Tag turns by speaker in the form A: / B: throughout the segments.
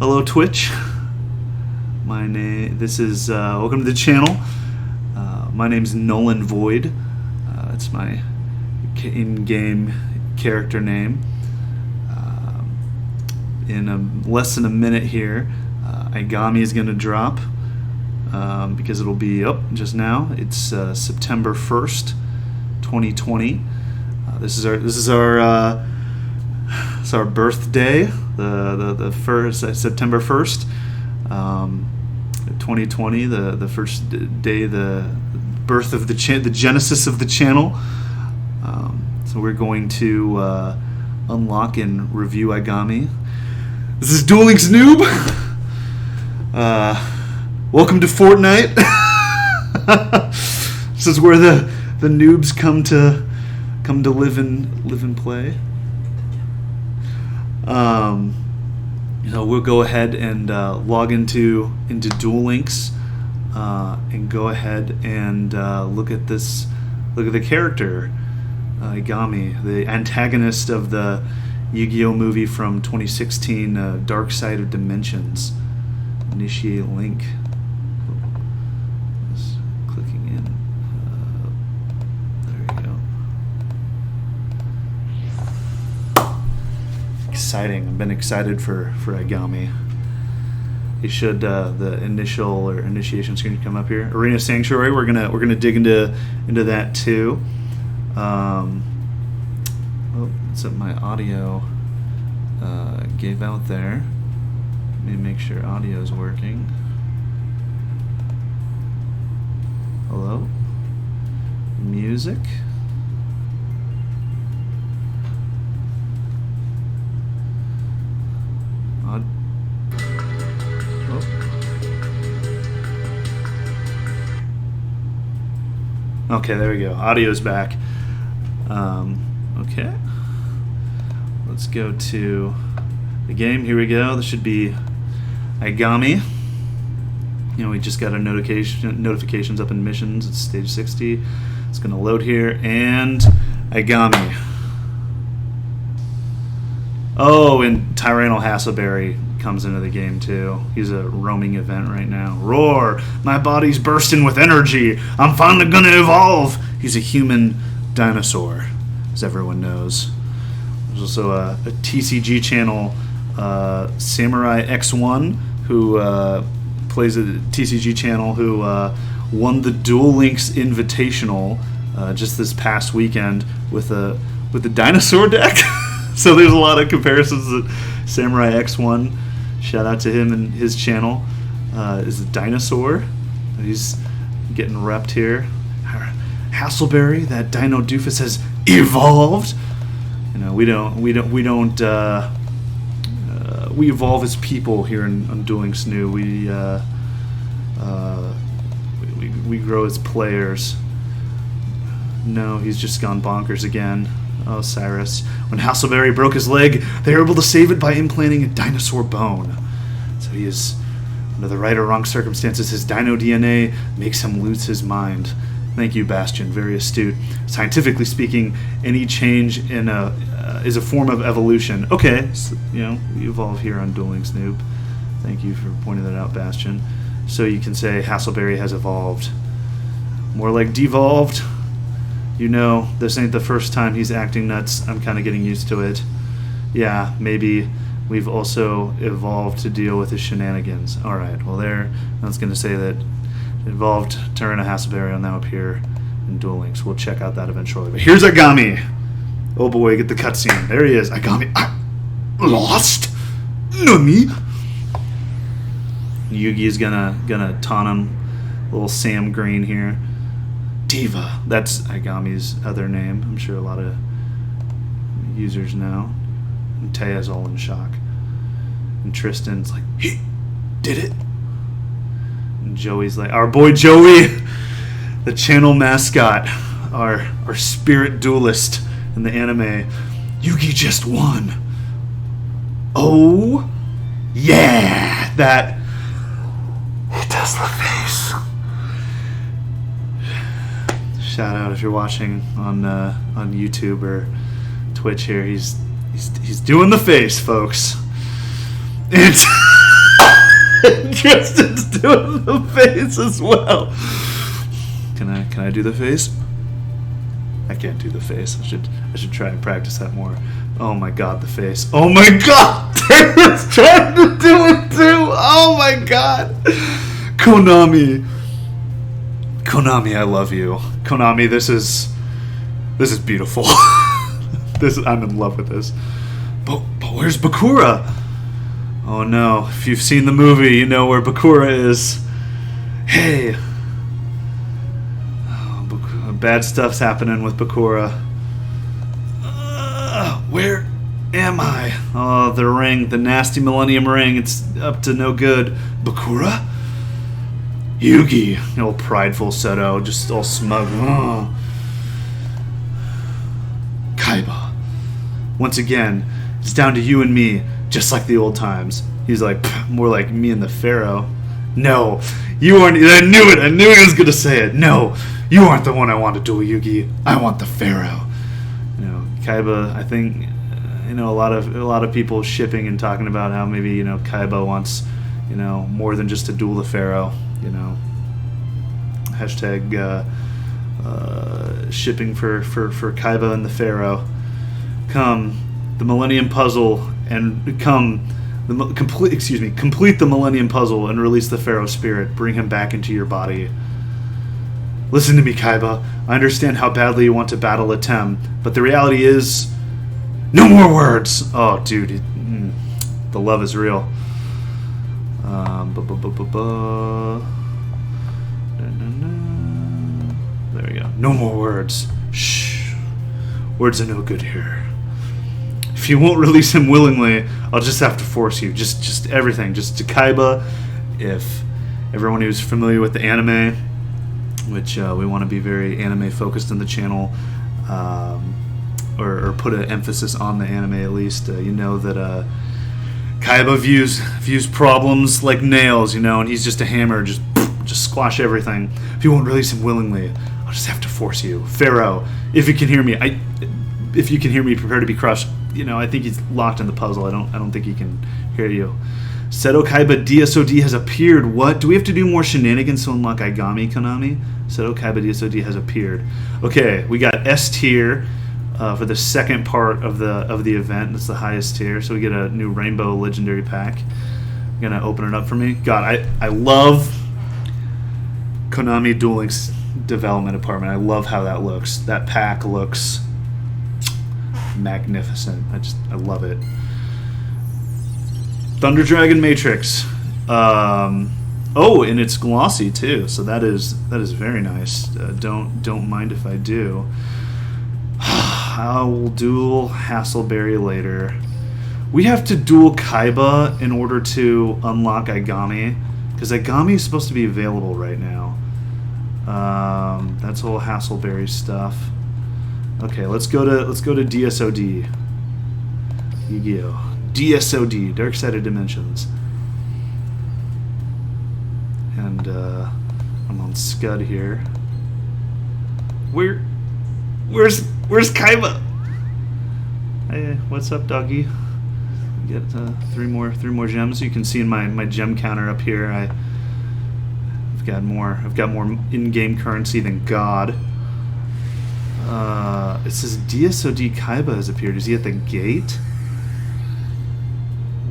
A: Hello, Twitch. This is welcome to the channel. My name's Nolan Void. That's my in-game character name. In less than a minute here, Aigami is going to drop because it'll be up just now. It's September 1st, 2020. This is our birthday, the first September 1st, 2020, the first day, the birth of the genesis of the channel. So we're going to unlock and review Aigami. This is Duel Links Noob. Welcome to Fortnite. This is where the noobs come to live and play. We'll go ahead and log into Duel Links and go ahead and look at the character Aigami, the antagonist of the Yu-Gi-Oh movie from 2016, Dark Side of Dimensions. Initiate link. Just clicking in. There you go. Exciting. I've been excited for Aigami. You should the initial or initiation screen come up here. Arena Sanctuary. We're gonna dig into that too. What's up? My audio gave out there. Let me make sure audio is working. Hello? Music? Okay, there we go. Audio's back. Okay. Let's go to the game. Here we go. This should be Aigami. We just got our notifications up in missions. It's stage 60. It's going to load here. And Aigami. Oh, and Tyranno Hassleberry comes into the game too. He's a roaming event right now. Roar! My body's bursting with energy. I'm finally going to evolve. He's a human dinosaur, as everyone knows. There's also a TCG channel, Samurai X1, who plays a TCG channel, who won the Duel Links Invitational just this past weekend with a dinosaur deck. So there's a lot of comparisons to Samurai X1. Shout out to him and his channel. Is a dinosaur. He's getting repped here. Hassleberry, that Dino Doofus has evolved. We evolve as people here on Duel Links New. We grow as players. No, he's just gone bonkers again. Oh, Cyrus. When Hassleberry broke his leg, they were able to save it by implanting a dinosaur bone. So he is, under the right or wrong circumstances, his dino DNA makes him lose his mind. Thank you, Bastion. Very astute. Scientifically speaking, any change is a form of evolution. Okay, so, we evolve here on Duel Links Noob. Thank you for pointing that out, Bastion. So you can say Hassleberry has evolved. More like devolved. This ain't the first time he's acting nuts. I'm kind of getting used to it. Yeah, maybe we've also evolved to deal with his shenanigans. All right, well I was going to say that evolved Tyranno Hassleberry will now appear in Duel Links. We'll check out that eventually. But here's Aigami. Oh boy, get the cutscene. There he is. Aigami. I lost? Nani? Yugi's gonna taunt him. Little Sam Green here. Diva. That's Aigami's other name. I'm sure a lot of users know. And Taya's all in shock. And Tristan's like, he did it. And Joey's like, our boy Joey, the channel mascot, our spirit duelist in the anime. Yugi just won. Oh, yeah. That. He does the face. Shout out if you're watching on YouTube or Twitch here. He's doing the face, folks. It's Justin's doing the face as well. Can I do the face? I can't do the face. I should try and practice that more. Oh my god, the face. Oh my god! Taylor's trying to do it too! Oh my god! Konami, I love you. Konami, this is beautiful. I'm in love with this. But where's Bakura? Oh no, if you've seen the movie, you know where Bakura is. Hey. Oh, bad stuff's happening with Bakura. Where am I? Oh, the ring, the nasty Millennium Ring. It's up to no good. Bakura? Yugi, old prideful Seto, just all smug. Oh. Kaiba. Once again, it's down to you and me, just like the old times. He's like, more like me and the Pharaoh. No, you aren't. I knew it. I knew he was gonna say it. No, you aren't the one I want to duel, Yugi. I want the Pharaoh. You know, Kaiba. I think, a lot of people shipping and talking about how maybe Kaiba wants, more than just to duel the Pharaoh. Hashtag shipping for Kaiba and the Pharaoh. Come the Millennium Puzzle and complete the Millennium Puzzle and release the Pharaoh spirit. Bring him back into your body. Listen to me, Kaiba. I understand how badly you want to battle Atem, but the reality is, no more words. Oh, dude, the love is real. There we go. No more words. Shh. Words are no good here. If you won't release him willingly, I'll just have to force you. Just everything. Just to Kaiba. If everyone who's familiar with the anime, which we want to be very anime focused in the channel, or put an emphasis on the anime at least, that Kaiba views problems like nails, and he's just a hammer, just squash everything. If you won't release him willingly, I'll just have to force you. Pharaoh, if you can hear me, prepare to be crushed. I think he's locked in the puzzle. I don't think he can hear you. Seto Kaiba DSOD has appeared. What? Do we have to do more shenanigans to unlock Aigami, Konami? Seto Kaiba DSOD has appeared. Okay, we got S tier for the second part of the event. That's the highest tier. So we get a new Rainbow Legendary Pack. You're gonna open it up for me. God, I love Konami Duel Links development department. I love how that looks. That pack looks magnificent. I love it. Thunder Dragon Matrix. Oh, and it's glossy too, so that is very nice. Don't mind if I do. I will duel Hasselberry later. We have to duel Kaiba in order to unlock Aigami, because Aigami is supposed to be available right now. That's all Hasselberry stuff. Okay, let's go to DSOD. Yu-Gi-Oh! DSOD, Dark Side of Dimensions. And I'm on Scud here. Where's Kaiba? Hey, what's up, doggy? Get three more gems. You can see in my gem counter up here. I've got more in-game currency than God. It says DSOD Kaiba has appeared. Is he at the gate?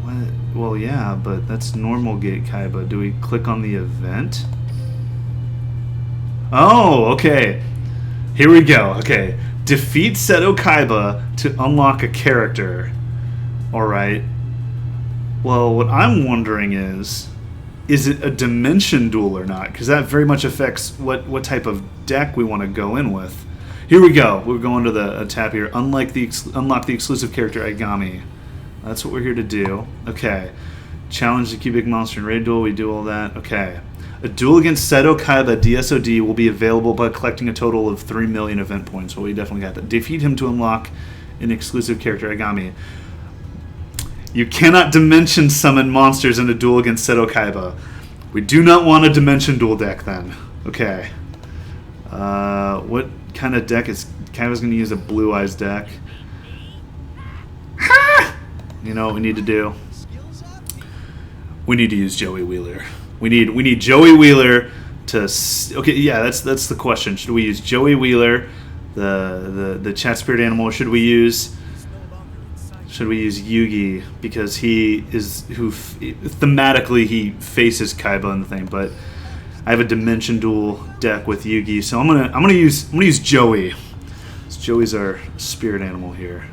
A: What? Well, yeah, but that's normal gate Kaiba. Do we click on the event? Oh, okay. Here we go. Okay. Defeat Seto Kaiba to unlock a character. Alright. Well, what I'm wondering is it a dimension duel or not? Because that very much affects what type of deck we want to go in with. Here we go. We're going to the tab here. Unlock the exclusive character Aigami. That's what we're here to do. Okay. Challenge the cubic monster in raid duel. We do all that. Okay. A duel against Seto Kaiba DSOD will be available by collecting a total of 3 million event points. Well, we definitely got that. Defeat him to unlock an exclusive character Aigami. You cannot dimension summon monsters in a duel against Seto Kaiba. We do not want a dimension duel deck then. Okay. What kind of deck is Kaiba's going to use? A Blue Eyes deck. Ha! You know what we need to do? We need to use Joey Wheeler. We need Joey Wheeler to. Okay, yeah, that's the question. Should we use Joey Wheeler, the chat spirit animal? Or should we use Yugi because he is thematically he faces Kaiba in the thing, but I have a Dimension Duel deck with Yugi, so I'm gonna use Joey. So Joey's our spirit animal here.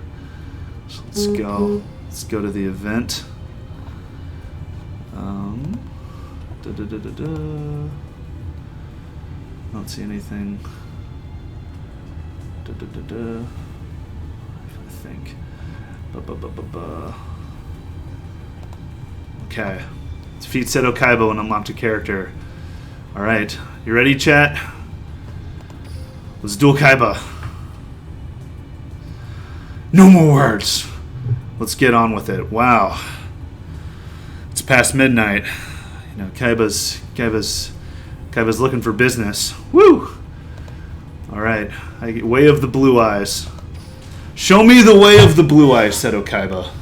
A: So let's go. Let's go to the event. Don't see anything. I think. Okay. Defeat Seto Kaiba and unlock a character. Alright. You ready, chat? Let's duel Kaiba. No more words. Let's get on with it. Wow. It's past midnight. You know, Kaiba's looking for business. Woo! Alright. Way of the blue eyes. Show me the way of the blue eyes, Seto Kaiba.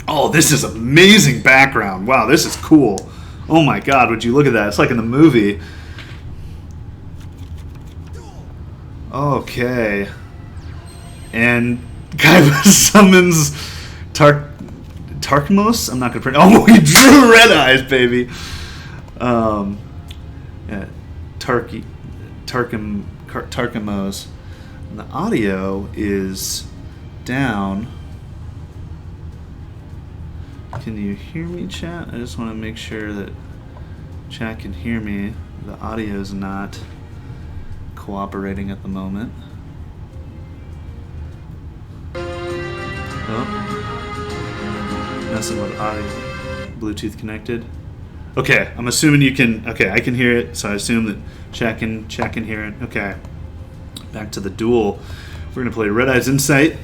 A: Oh, this is amazing background. Wow, this is cool. Oh my god, would you look at that? It's like in the movie. Okay. And Kaiba summons Tarkmos? I'm not going to print. Oh, he drew red eyes, baby. Yeah, Tarkmos. And the audio is down. Can you hear me, chat? I just want to make sure that chat can hear me. The audio is not cooperating at the moment. Oh. Messing with audio. Bluetooth connected. Okay, I'm assuming you can... Okay, I can hear it, so I assume that chat can hear it. Okay. Back to the duel. We're going to play Red Eyes Insight.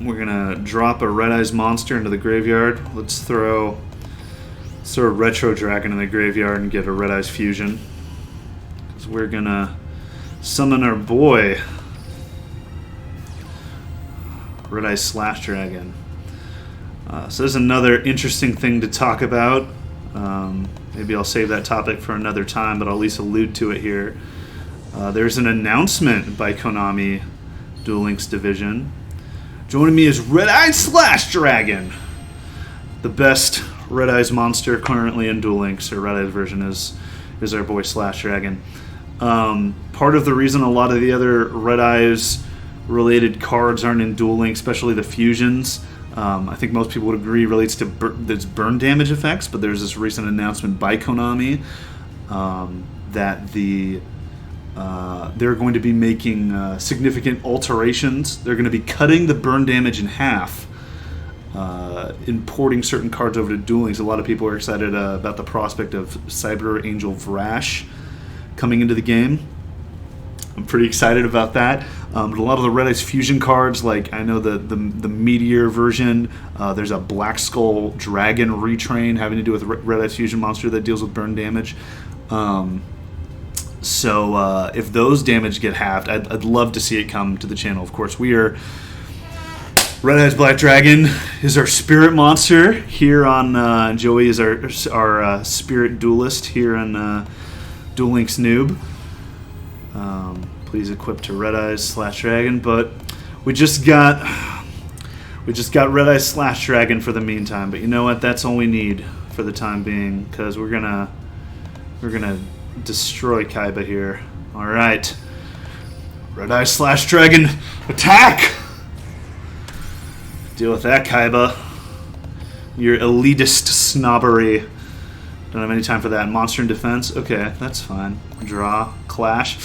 A: We're going to drop a Red Eyes monster into the graveyard. Let's throw a Retro Dragon in the graveyard and get a Red Eyes fusion. Because we're going to summon our boy, Red Eyes Slash Dragon. So there's another interesting thing to talk about. Maybe I'll save that topic for another time, but I'll at least allude to it here. There's an announcement by Konami Duel Links Division. Joining me is Red Eyes Slash Dragon, the best Red Eyes monster currently in Duel Links, or Red Eyes version is our boy Slash Dragon. Part of the reason a lot of the other Red Eyes related cards aren't in Duel Links, especially the fusions, I think most people would agree relates to its burn damage effects, but there's this recent announcement by Konami that they're going to be making significant alterations. They're going to be cutting the burn damage in half, importing certain cards over to Duel Links. A lot of people are excited about the prospect of Cyber Angel Vrash coming into the game. I'm pretty excited about that. But a lot of the Red Eyes fusion cards, like I know the Meteor version, there's a Black Skull Dragon retrain having to do with Red Eyes fusion monster that deals with burn damage. So if those damage get halved, I'd love to see it come to the channel. Of course, we are... Red Eyes Black Dragon is our spirit monster here on... Joey is our spirit duelist here on Duel Links Noob. Please equip to Red Eyes Slash Dragon, but we just got Red Eyes Slash Dragon for the meantime. But you know what? That's all we need for the time being, because we're gonna destroy Kaiba here. All right, Red Eyes Slash Dragon, attack! Deal with that, Kaiba. Your elitist snobbery. Don't have any time for that. Monster in defense. Okay, that's fine. Draw, clash.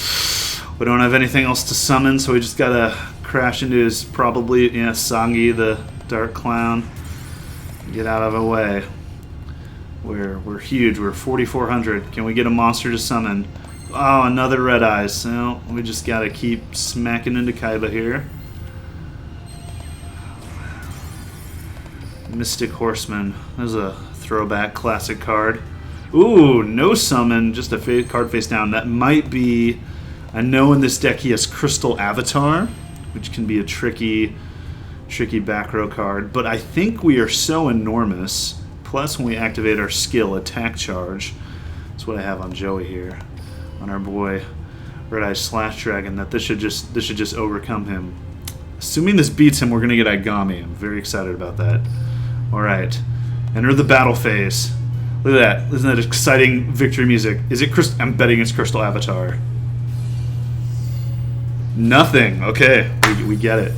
A: We don't have anything else to summon, so we just gotta crash into his probably, Sangi, the Dark Clown. Get out of the way. We're huge. We're 4,400. Can we get a monster to summon? Oh, another Red Eyes. So we just gotta keep smacking into Kaiba here. Mystic Horseman. There's a throwback classic card. Ooh, no summon, just a card face down. That might be... I know in this deck he has Crystal Avatar, which can be a tricky back row card. But I think we are so enormous. Plus, when we activate our skill, attack charge, that's what I have on Joey here, on our boy Red Eye Slash Dragon, that this should just overcome him. Assuming this beats him, we're gonna get Aigami. I'm very excited about that. All right, enter the battle phase. Look at that! Isn't that exciting victory music? Is it? I'm betting it's Crystal Avatar. Nothing. Okay, we get it.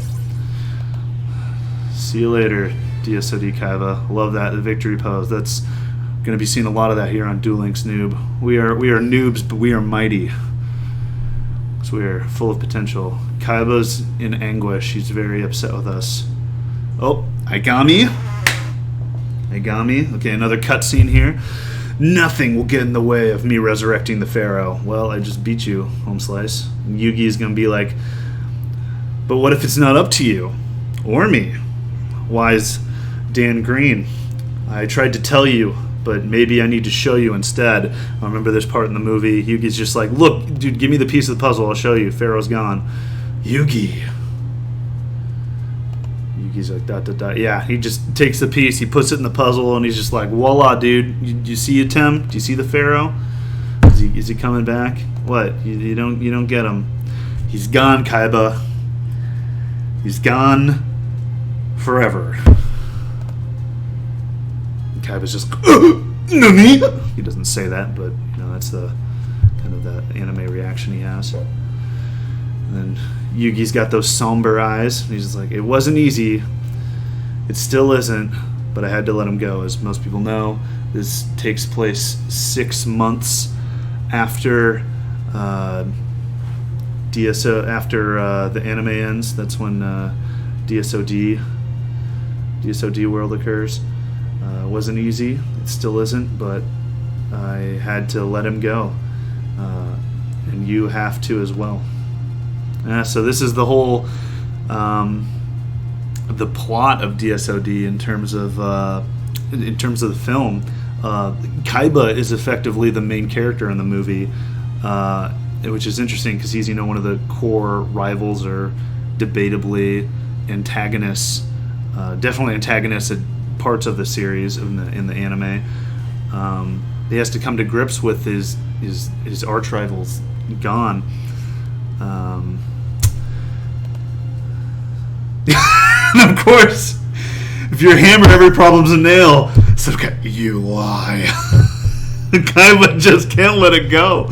A: See you later, DSOD Kaiba. Love that, the victory pose. That's going to be seeing a lot of that here on Duel Links Noob. We are noobs, but we are mighty. So we are full of potential. Kaiba's in anguish. He's very upset with us. Oh, Aigami. Aigami. Okay, another cutscene here. Nothing will get in the way of me resurrecting the Pharaoh. Well, I just beat you, Home Slice. And Yugi is going to be like, but what if it's not up to you? Or me? Wise Dan Green. I tried to tell you, but maybe I need to show you instead. I remember this part in the movie. Yugi's just like, look, dude, give me the piece of the puzzle. I'll show you. Pharaoh's gone. Yugi. Yugi's like, dot, dot, dot. Yeah, he just takes the piece, he puts it in the puzzle, and he's just like, voila, dude. You see it, Tim? Do you see the Pharaoh? Is he coming back? What? You don't get him. He's gone, Kaiba. He's gone forever. And Kaiba's just Nani? He doesn't say that, but that's the kind of the anime reaction he has. And then Yugi's got those somber eyes. And he's just like, it wasn't easy. It still isn't, but I had to let him go. As most people know, this takes place 6 months after the anime ends. That's when DSOD world occurs. Wasn't easy. It still isn't, but I had to let him go. And you have to as well. So this is the whole the plot of DSOD in terms of the film. Kaiba is effectively the main character in the movie, which is interesting because he's one of the core rivals, or debatably antagonists, definitely antagonists at parts of the series in the anime. He has to come to grips with his arch rivals gone. And of course, if you're a hammer, every problem's a nail. So you lie. Kaiba just can't let it go.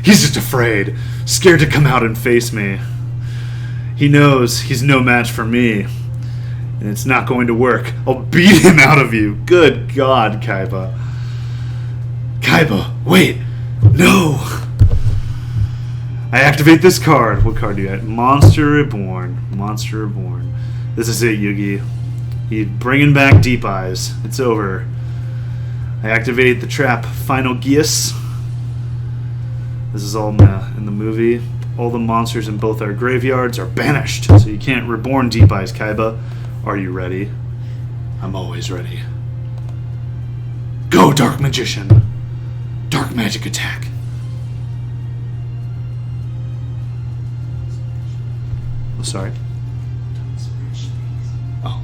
A: He's just afraid, scared to come out and face me. He knows he's no match for me, and it's not going to work. I'll beat him out of you. Good God, Kaiba. Kaiba, wait. No. I activate this card. What card do you have? Monster Reborn. Monster Reborn. This is it, Yugi. He's bringing back Deep Eyes. It's over. I activate the trap Final Geas. This is all in the movie. All the monsters in both our graveyards are banished, so you can't reborn Deep Eyes, Kaiba. Are you ready? I'm always ready. Go, Dark Magician. Dark Magic Attack. Oh, sorry. Oh.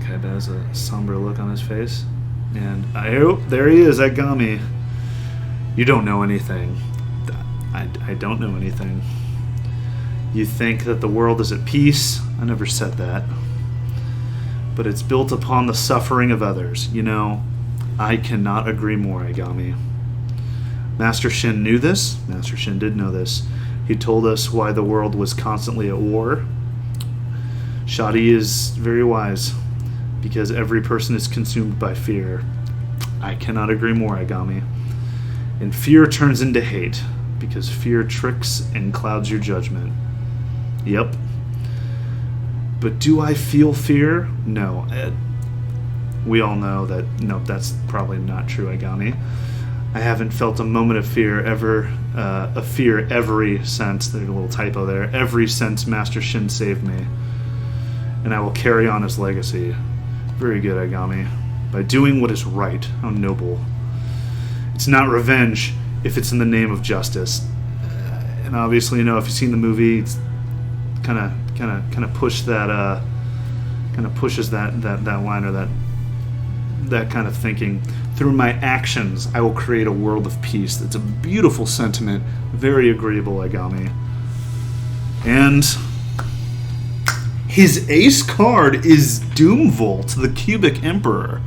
A: Kaiba has a somber look on his face. And there he is, Aigami. You don't know anything. I don't know anything. You think that the world is at peace. I never said that. But it's built upon the suffering of others. I cannot agree more, Aigami. Master Shin knew this. Master Shin did know this. He told us why the world was constantly at war. Shadi is very wise, because every person is consumed by fear. I cannot agree more, Aigami. And fear turns into hate, because fear tricks and clouds your judgment. Yep. But do I feel fear? No. We all know that, nope, that's probably not true, Aigami. I haven't felt a moment of fear ever, every since, there's a little typo there, every since Master Shin saved me. And I will carry on his legacy. Very good, Aigami. By doing what is right. How noble. It's not revenge, if it's in the name of justice. And obviously, you know, if you've seen the movie, it's kind of pushes that line, or that kind of thinking. Through my actions, I will create a world of peace. It's a beautiful sentiment, very agreeable, Aigami. And his ace card is Doomvolt, the Cubic Emperor,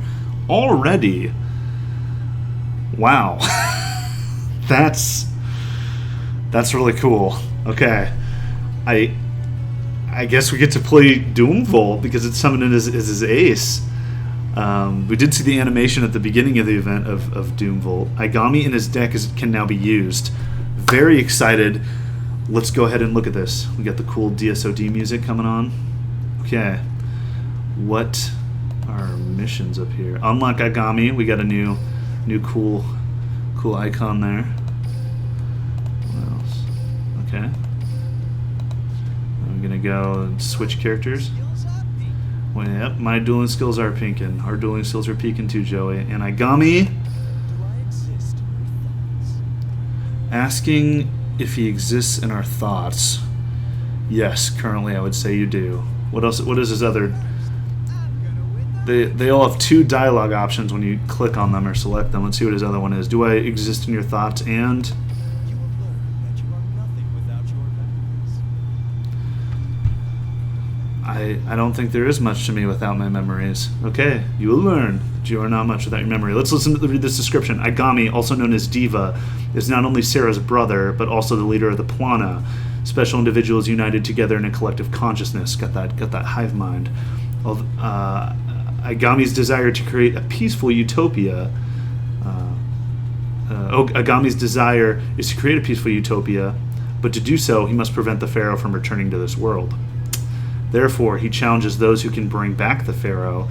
A: already. Wow. That's really cool. Okay. I guess we get to play Doomvolt because it's summoned as his ace. We did see the animation at the beginning of the event of Doomvolt. Aigami in his deck can now be used. Very excited. Let's go ahead and look at this. We got the cool DSOD music coming on. Okay. What are our missions up here? Unlock Aigami. We got a new cool icon there. What else? Okay. I'm gonna go and switch characters. Well, yep, my dueling skills are peaking. Our dueling skills are peaking too, Joey. And Aigami asking if he exists in our thoughts. Yes, currently I would say you do. What else? What is his other? They all have 2 dialogue options when you click on them or select them. Let's see what his other one is. Do I exist in your thoughts and... I don't think there is much to me without my memories. Okay, you will learn that you are not much without your memory. Let's read this description. Aigami, also known as Diva, is not only Sarah's brother, but also the leader of the Plana. Special individuals united together in a collective consciousness. Got that hive mind. Aigami's desire to create a peaceful utopia. Agami's desire is to create a peaceful utopia, but to do so, he must prevent the Pharaoh from returning to this world. Therefore, he challenges those who can bring back the Pharaoh,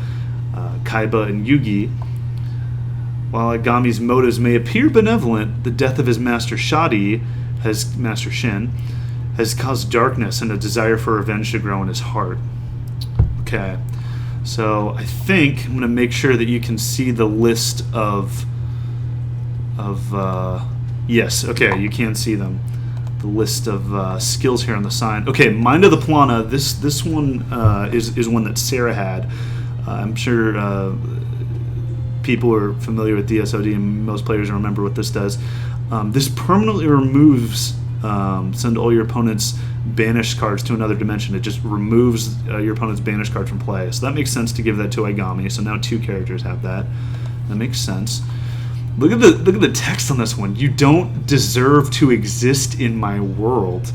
A: Kaiba and Yugi. While Agami's motives may appear benevolent, the death of his master Master Shin, has caused darkness and a desire for revenge to grow in his heart. Okay, so I think I'm going to make sure that you can see the list of yes, okay, you can see them. The list of skills here on the sign. Okay, Mind of the Plana. This one is one that Sarah had. I'm sure people are familiar with DSOD, and most players remember what this does. This permanently removes send all your opponent's banished cards to another dimension. It just removes your opponent's banished card from play. So that makes sense to give that to Aigami. So now 2 characters have that. That makes sense. Look at the text on this one. You don't deserve to exist in my world.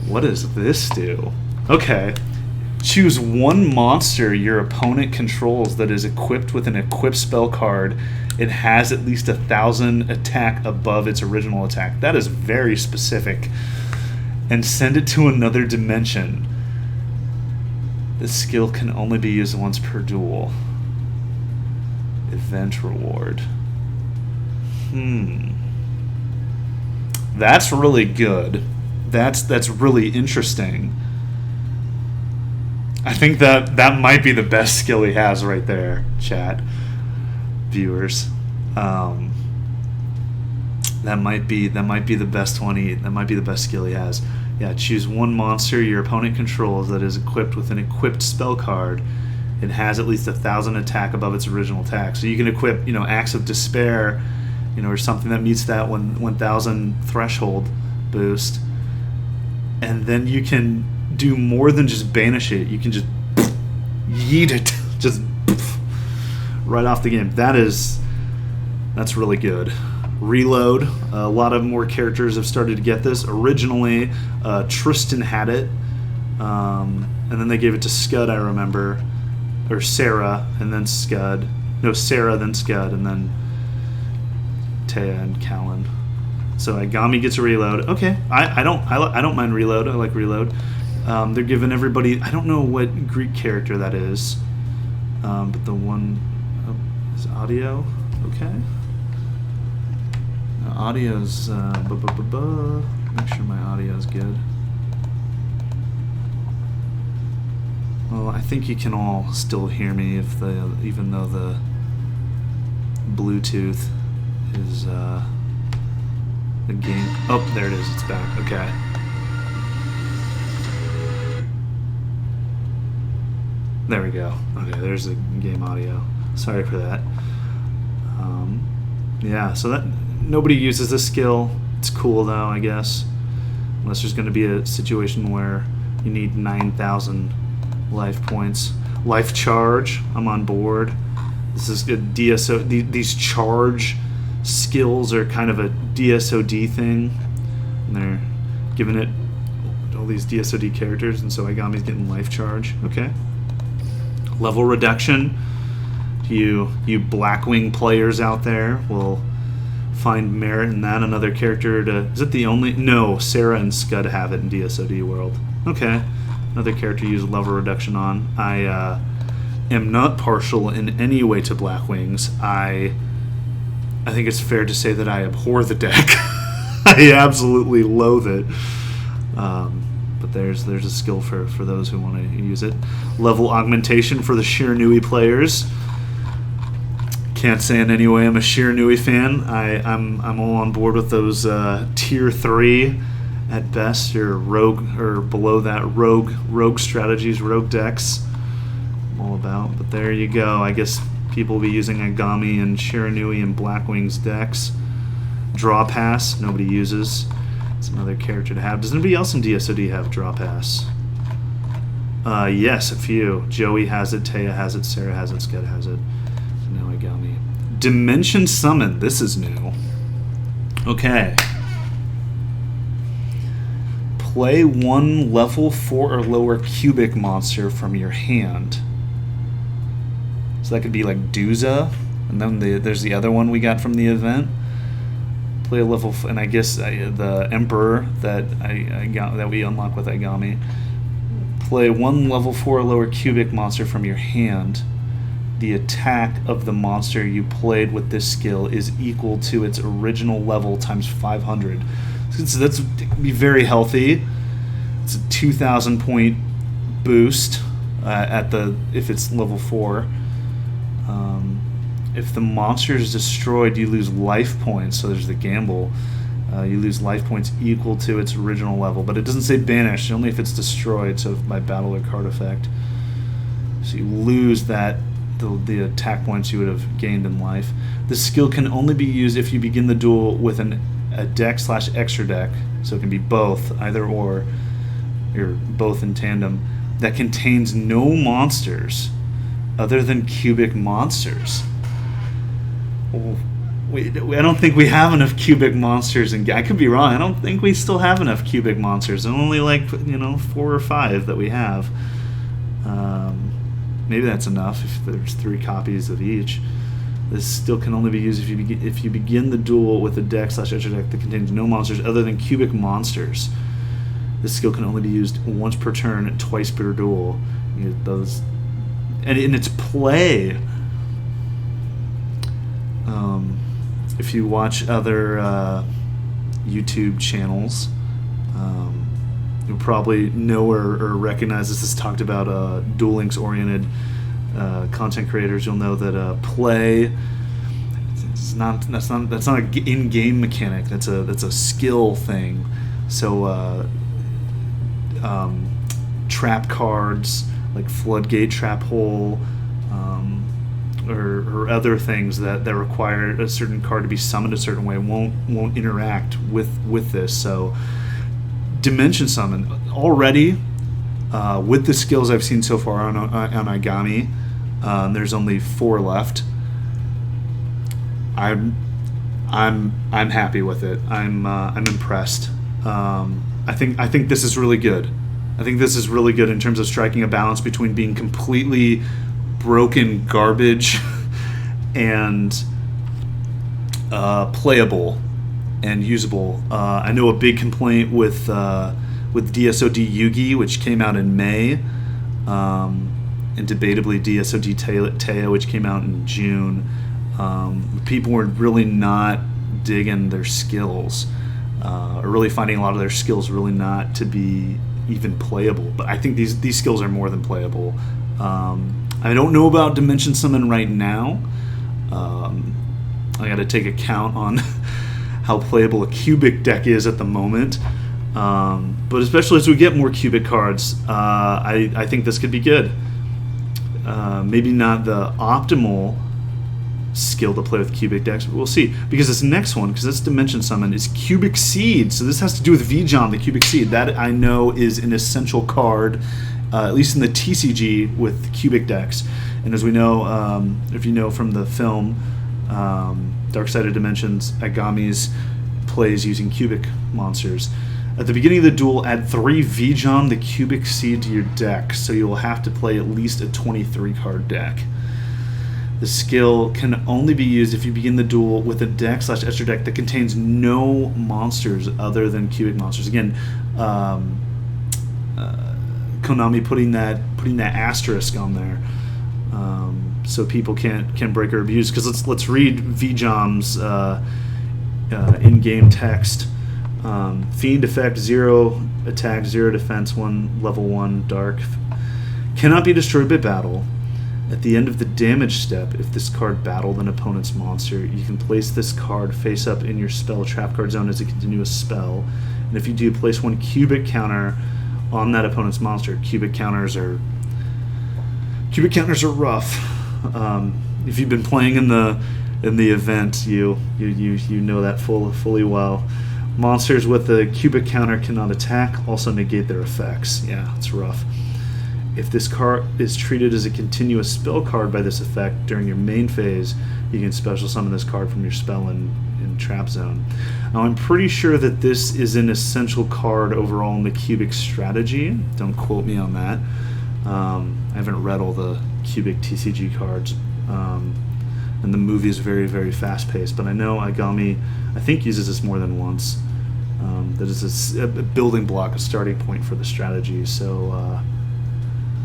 A: What does this do? Okay. Choose 1 monster your opponent controls that is equipped with an equipped spell card. It has at least 1,000 attack above its original attack. That is very specific. And send it to another dimension. This skill can only be used once per duel. Event reward. That's really good. That's really interesting. I think that might be the best skill he has right there, chat, viewers. That might be the best one. That might be the best skill he has. Yeah, choose 1 monster your opponent controls that is equipped with an equipped spell card. It has at least 1,000 attack above its original attack. So you can equip, Acts of Despair, or something that meets that 1,000 threshold boost, and then you can do more than just banish it. You can just yeet it, just right off the game. That's really good. Reload. A lot of more characters have started to get this. Originally, Tristan had it, and then they gave it to Scud, I remember. Or Sarah, and then Scud. No, Sarah, then Scud, and then Taya and Callan. So Aigami gets a reload. Okay, I don't mind reload. I like reload. They're giving everybody. I don't know what Greek character that is, but the one is audio. Okay. Audio's. Make sure my audio's good. Well, I think you can all still hear me even though the Bluetooth is The game. Oh, there it is. It's back. Okay. There we go. Okay, there's the game audio. Sorry for that. Yeah, so that nobody uses this skill. It's cool though, I guess. Unless there's going to be a situation where you need 9,000 life points. Life charge. I'm on board. This is a DSO. These charge skills are kind of a DSOD thing, and they're giving it all these DSOD characters, and so Aigami's getting life charge. Okay. Level reduction. You Blackwing players out there will find merit in that. Another character to... Is it the only... No, Sarah and Scud have it in DSOD world. Okay. Another character to use level reduction on. I am not partial in any way to Blackwings. I think it's fair to say that I abhor the deck. I absolutely loathe it. But there's a skill for those who want to use it. Level augmentation for the Shiranui players. Can't say in any way I'm a Shiranui fan. I'm all on board with those tier 3 at best, or rogue, or below that rogue strategies, rogue decks. I'm all about. But there you go. I guess people will be using Aigami and Shiranui and Blackwing's decks. Draw Pass, nobody uses. It's another character to have. Does anybody else in DSOD have Draw Pass? Yes, a few. Joey has it, Taya has it, Sarah has it, Scud has it. No Aigami. Dimension Summon. This is new. Okay. Play one level 4 or lower cubic monster from your hand. So that could be like Duza, and then there's the other one we got from the event. Play a level, and I guess the Emperor that I got that we unlock with Aigami. Play one level 4 or lower cubic monster from your hand. The attack of the monster you played with this skill is equal to its original level times 500. So that's be very healthy. It's a 2,000 point boost if it's level 4. If the monster is destroyed, you lose life points. So there's the gamble. You lose life points equal to its original level, but it doesn't say banished. Only if it's destroyed. So by battle or card effect. So you lose that. The attack points you would have gained in life. This skill can only be used if you begin the duel with a deck/extra deck, so it can be both, either or both in tandem, that contains no monsters other than cubic monsters. I don't think we have enough cubic monsters, and I could be wrong. I don't think we still have enough cubic monsters. Only 4 or 5 that we have. Maybe that's enough if there's 3 copies of each. This still can only be used if you begin the duel with a deck/extra deck that contains no monsters other than cubic monsters. This skill can only be used once per turn, twice per duel. Those, and in its play, if you watch other YouTube channels, you'll probably know or recognize this is talked about. Duel Links oriented content creators, you'll know that play. That's not an in-game mechanic. That's a skill thing. So trap cards like Floodgate Trap Hole, or other things that require a certain card to be summoned a certain way won't interact with this. So Dimension Summon already, with the skills I've seen so far on Aigami, there's only 4 left. I'm happy with it. I'm impressed. I think this is really good. I think this is really good in terms of striking a balance between being completely broken garbage and playable and usable. I know a big complaint with DSOD Yugi, which came out in May, and debatably DSOD Teo, which came out in June. People were really not digging their skills, or really finding a lot of their skills really not to be even playable. But I think these skills are more than playable. I don't know about Dimension Summon right now. I got to take account on how playable a cubic deck is at the moment. But especially as we get more cubic cards, I think this could be good. Maybe not the optimal skill to play with cubic decks, but we'll see. Because this next one, because this Dimension Summon, is Cubic Seed. So this has to do with Vijom, the Cubic Seed. That I know is an essential card, at least in the TCG with cubic decks. And as we know, if you know from the film, Dark Side of Dimensions, Aigami's plays using cubic monsters. At the beginning of the duel, add 3 Vijom, the Cubic Seed, to your deck. So you will have to play at least a 23-card deck. The skill can only be used if you begin the duel with a deck/extra deck that contains no monsters other than cubic monsters. Again, Konami putting that asterisk on there, so people can't break or abuse. Because let's read Vijom's in-game text. Fiend effect: 0 attack, 0 defense, 1 level 1 dark. Cannot be destroyed by battle. At the end of the damage step, if this card battled an opponent's monster, you can place this card face up in your spell trap card zone as a continuous spell. And if you do, place 1 cubic counter on that opponent's monster. Cubic counters are rough. If you've been playing in the event, you know that fully well. Monsters with a cubic counter cannot attack, also negate their effects. Yeah, it's rough. If this card is treated as a continuous spell card by this effect during your main phase, you can special summon this card from your spell in trap zone. Now, I'm pretty sure that this is an essential card overall in the cubic strategy. Don't quote me on that. I haven't read all the cubic TCG cards, and the movie is very, very fast-paced, but I know Aigami, I think, uses this more than once. That is a building block, a starting point for the strategy, so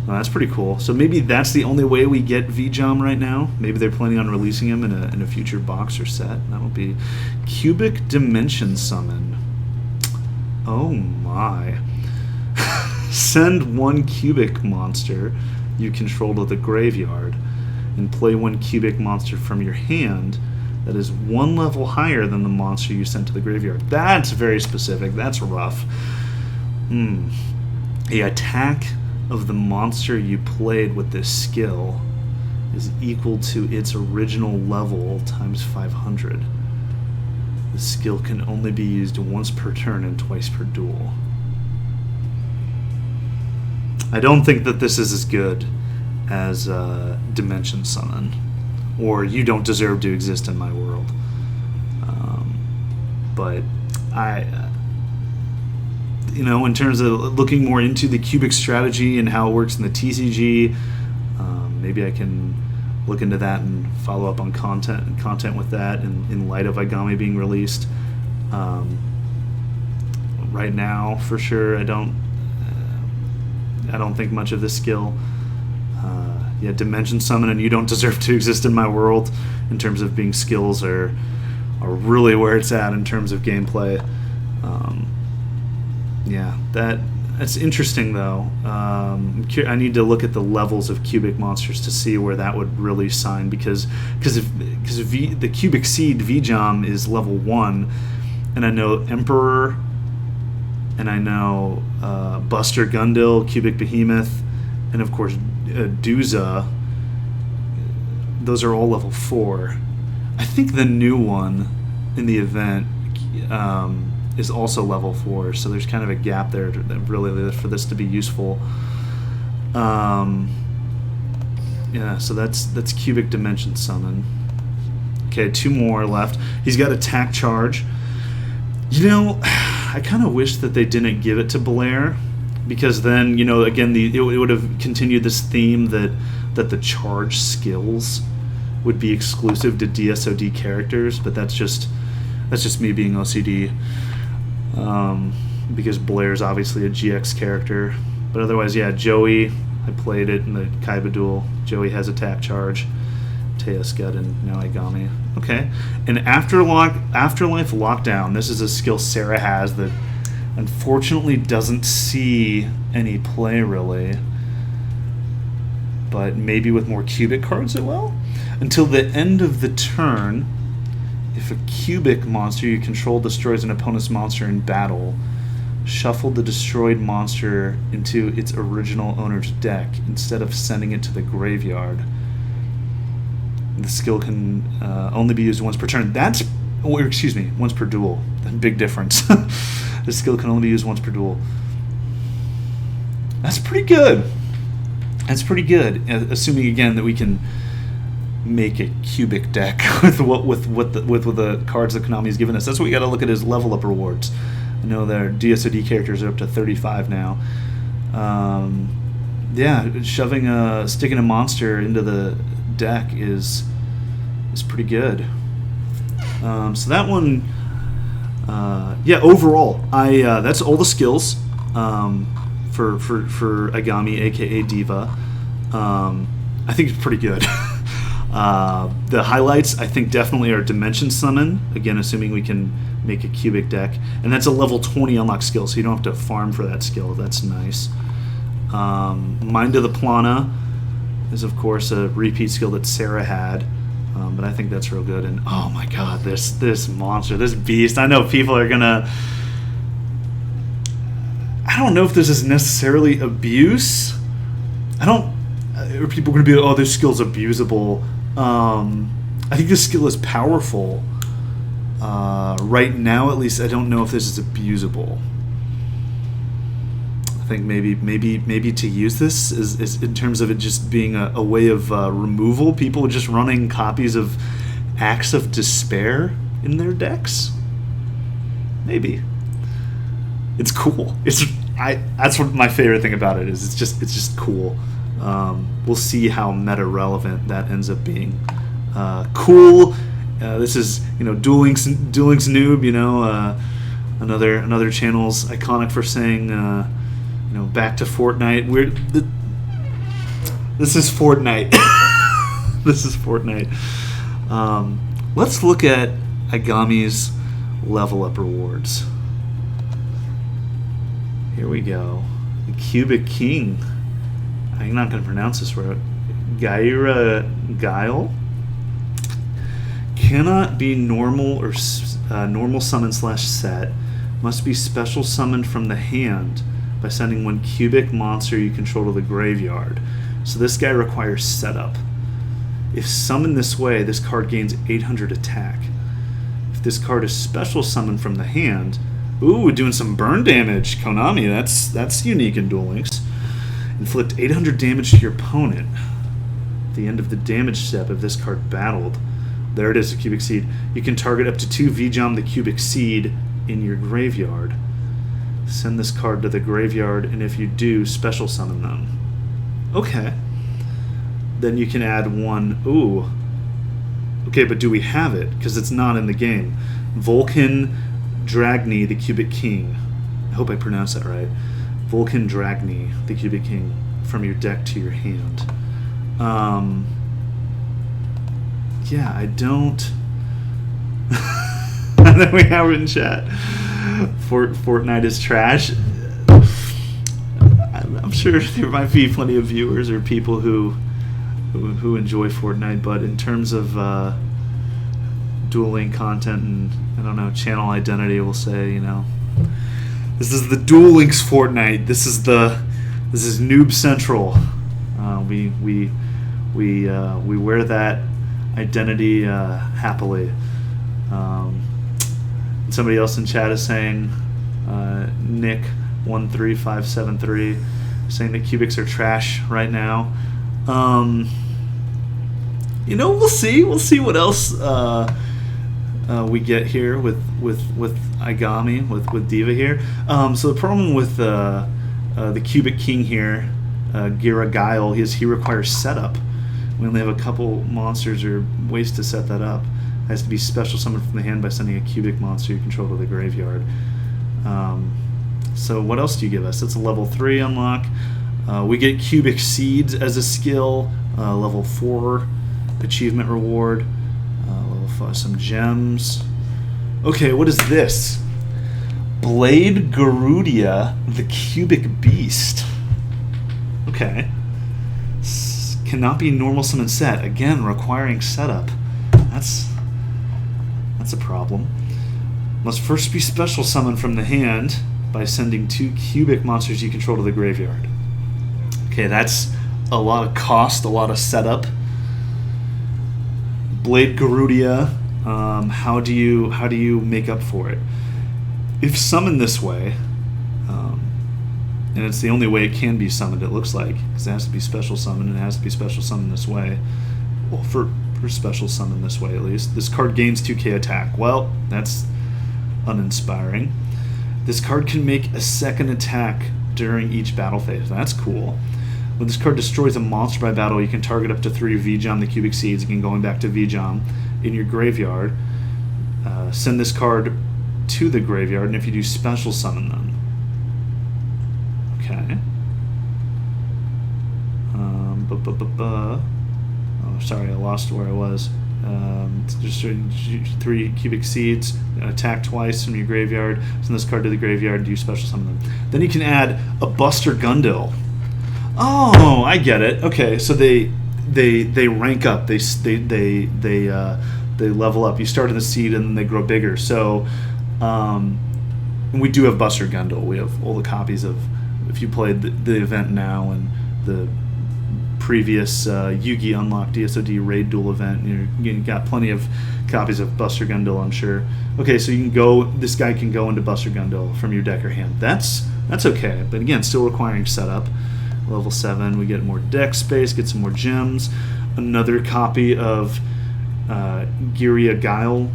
A: well, that's pretty cool. So maybe that's the only way we get Vijom right now. Maybe they're planning on releasing him in a future box or set. That would be Cubic Dimension Summon. Oh my. Send 1 cubic monster you control to the graveyard and play 1 cubic monster from your hand that is 1 level higher than the monster you sent to the graveyard. That's very specific. That's rough. The attack of the monster you played with this skill is equal to its original level times 500. The skill can only be used once per turn and twice per duel. I don't think that this is as good as Dimension Summon, or You Don't Deserve to Exist in My World. But in terms of looking more into the cubic strategy and how it works in the TCG, maybe I can look into that and follow up on content with that in light of Aigami being released. Right now, for sure, I don't think much of this skill. Dimension Summon and You Don't Deserve to Exist in My World, in terms of being skills, are really where it's at in terms of gameplay. That's interesting, though. I need to look at the levels of cubic monsters to see where that would really sign, because the Cubic Seed Vijom is level 1, and I know Emperor, and I know Buster Gundil, Cubic Behemoth, and of course Duza. Those are all level 4. I think the new one in the event is also level 4, so there's kind of a gap there really for this to be useful. So that's Cubic Dimension Summon. Okay, 2 more left. He's got Attack Charge. I kind of wish that they didn't give it to Blair, because then, again, it would have continued this theme that the charge skills would be exclusive to DSOD characters, but that's just me being OCD. Because Blair's obviously a GX character, but otherwise, Joey, I played it in the Kaiba duel. Joey has Attack Charge. Teos Gut and now Aigami. Okay, and Afterlife Lockdown. This is a skill Sarah has that unfortunately doesn't see any play really, but maybe with more cubic cards it will. Until the end of the turn, If a cubic monster you control destroys an opponent's monster in battle, shuffle the destroyed monster into its original owner's deck instead of sending it to the graveyard. The skill can only be used once per turn. Once per duel. Big difference. The skill can only be used once per duel. That's pretty good. That's pretty good. Assuming again that we can make a cubic deck with the cards that Konami's given us. That's what we got to look at as level up rewards. I know their DSOD characters are up to 35 now. Yeah, sticking a monster into the deck is pretty good. So that one, yeah. Overall, that's all the skills for Aigami, aka Diva. I think it's pretty good. The highlights, I think, definitely are Dimension Summon. Again, assuming we can make a cubic deck, and that's a level 20 unlock skill, so you don't have to farm for that skill. That's nice. Mind of the Plana is, of course, a repeat skill that Sarah had, but I think that's real good. And oh my God, this monster, this beast. I know people are gonna. I don't know if this is necessarily abuse. Or people are gonna be like, oh, this skill's abusable. I think this skill is powerful. Right now, at least, I don't know if this is abusable. I think maybe to use this is in terms of it just being a way of removal. People just running copies of Acts of Despair in their decks. Maybe. It's cool. That's what my favorite thing about it is. It's just cool. We'll see how meta relevant that ends up being. Cool. This is Duel Links noob. Another channel's iconic for saying back to Fortnite. This is Fortnite. This is Fortnite. Let's look at Aigami's level up rewards. Here we go. The Cubic King. I'm not going to pronounce this word. Guile. Cannot be normal or normal summon / set. Must be special summoned from the hand by sending one cubic monster you control to the graveyard. So this guy requires setup. If summoned this way, this card gains 800 attack. If this card is special summoned from the hand, ooh, doing some burn damage. Konami, that's unique in Duel Links. Inflict 800 damage to your opponent. At the end of the damage step of this card battled. There it is, a Cubic Seed. You can target up to 2 Vjam the Cubic Seed in your graveyard. Send this card to the graveyard, and if you do, special summon them. Okay. Then you can add one. Ooh. Okay, but do we have it? Because it's not in the game. Vulcan Dragni, the Cubic King. I hope I pronounced that right. Vulcan Dragni, the Cubic King, from your deck to your hand. Yeah, I don't. And then we have it in chat. Fortnite is trash. I'm sure there might be plenty of viewers or people who enjoy Fortnite, but in terms of Duel Link content and I don't know, channel identity, we'll say, this is the Duel Links Fortnite. This is Noob Central. We wear that identity happily. Somebody else in chat is saying, Nick13573, saying that cubics are trash right now. We'll see. We'll see what else we get here with Aigami, with Diva here. So the problem with the Cubic King here, Gira Guile, is he requires setup. We only have a couple monsters or ways to set that up. It has to be special summoned from the hand by sending a cubic monster you control to the graveyard. So what else do you give us? It's a level 3 unlock. We get Cubic Seeds as a skill, level 4 achievement reward, level 5 some gems. Okay, what is this? Blade Garudia, the Cubic Beast. Okay. Cannot be normal summon set. Again, requiring setup. That's That's a problem. Must first be special summoned from the hand by sending 2 cubic monsters you control to the graveyard. Okay, that's a lot of cost, a lot of setup. Blade Garudia, how do you make up for it? If summoned this way, and it's the only way it can be summoned, it looks like, because it has to be special summoned, and it has to be special summoned this way. Well, for special summon this way at least. This card gains 2k attack. Well, that's uninspiring. This card can make a second attack during each battle phase. That's cool. When this card destroys a monster by battle, you can target up to 3 Vjam the Cubic Seeds, again going back to Vjam, in your graveyard. Send this card to the graveyard, and if you do, special summon them. Okay. Oh, sorry, I lost where I was. Just 3 Cubic Seeds, attack twice from your graveyard, send this card to the graveyard, and do special summon them. Then you can add a Buster Gundil. Oh, I get it. Okay, so they rank up. They level up. You start in the seed and then they grow bigger. So, and we do have Buster Gundil. We have all the copies of. If you played the event now and the previous Yugi Unlocked DSOD Raid Duel event, you got plenty of copies of Buster Gundil, I'm sure. Okay, so you can go. This guy can go into Buster Gundil from your deck or hand. That's okay, but again, still requiring setup. Level 7, we get more deck space, get some more gems. Another copy of Giria Guile,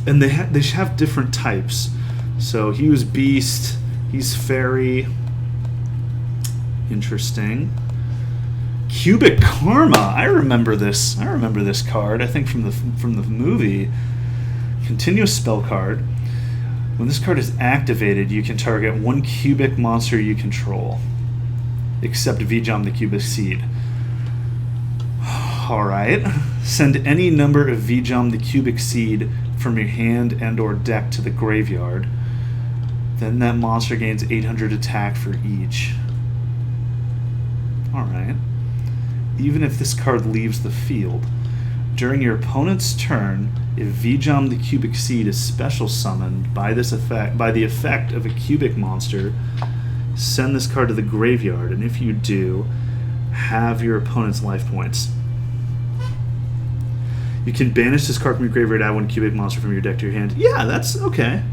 A: and they have different types. So he was Beast. He's Fairy. Interesting. Cubic Karma. I remember this. I remember this card. I think from the movie. Continuous spell card. When this card is activated, you can target 1 cubic monster you control, except Vjam the Cubic Seed. Alright. Send any number of Vjam the Cubic Seed from your hand and or deck to the graveyard. Then that monster gains 800 attack for each. Alright. Even if this card leaves the field, during your opponent's turn, if Vjam the Cubic Seed is special summoned by the effect of a cubic monster, send this card to the graveyard, and if you do, have your opponent's life points. You can banish this card from your graveyard, add 1 cubic monster from your deck to your hand. Yeah, that's okay.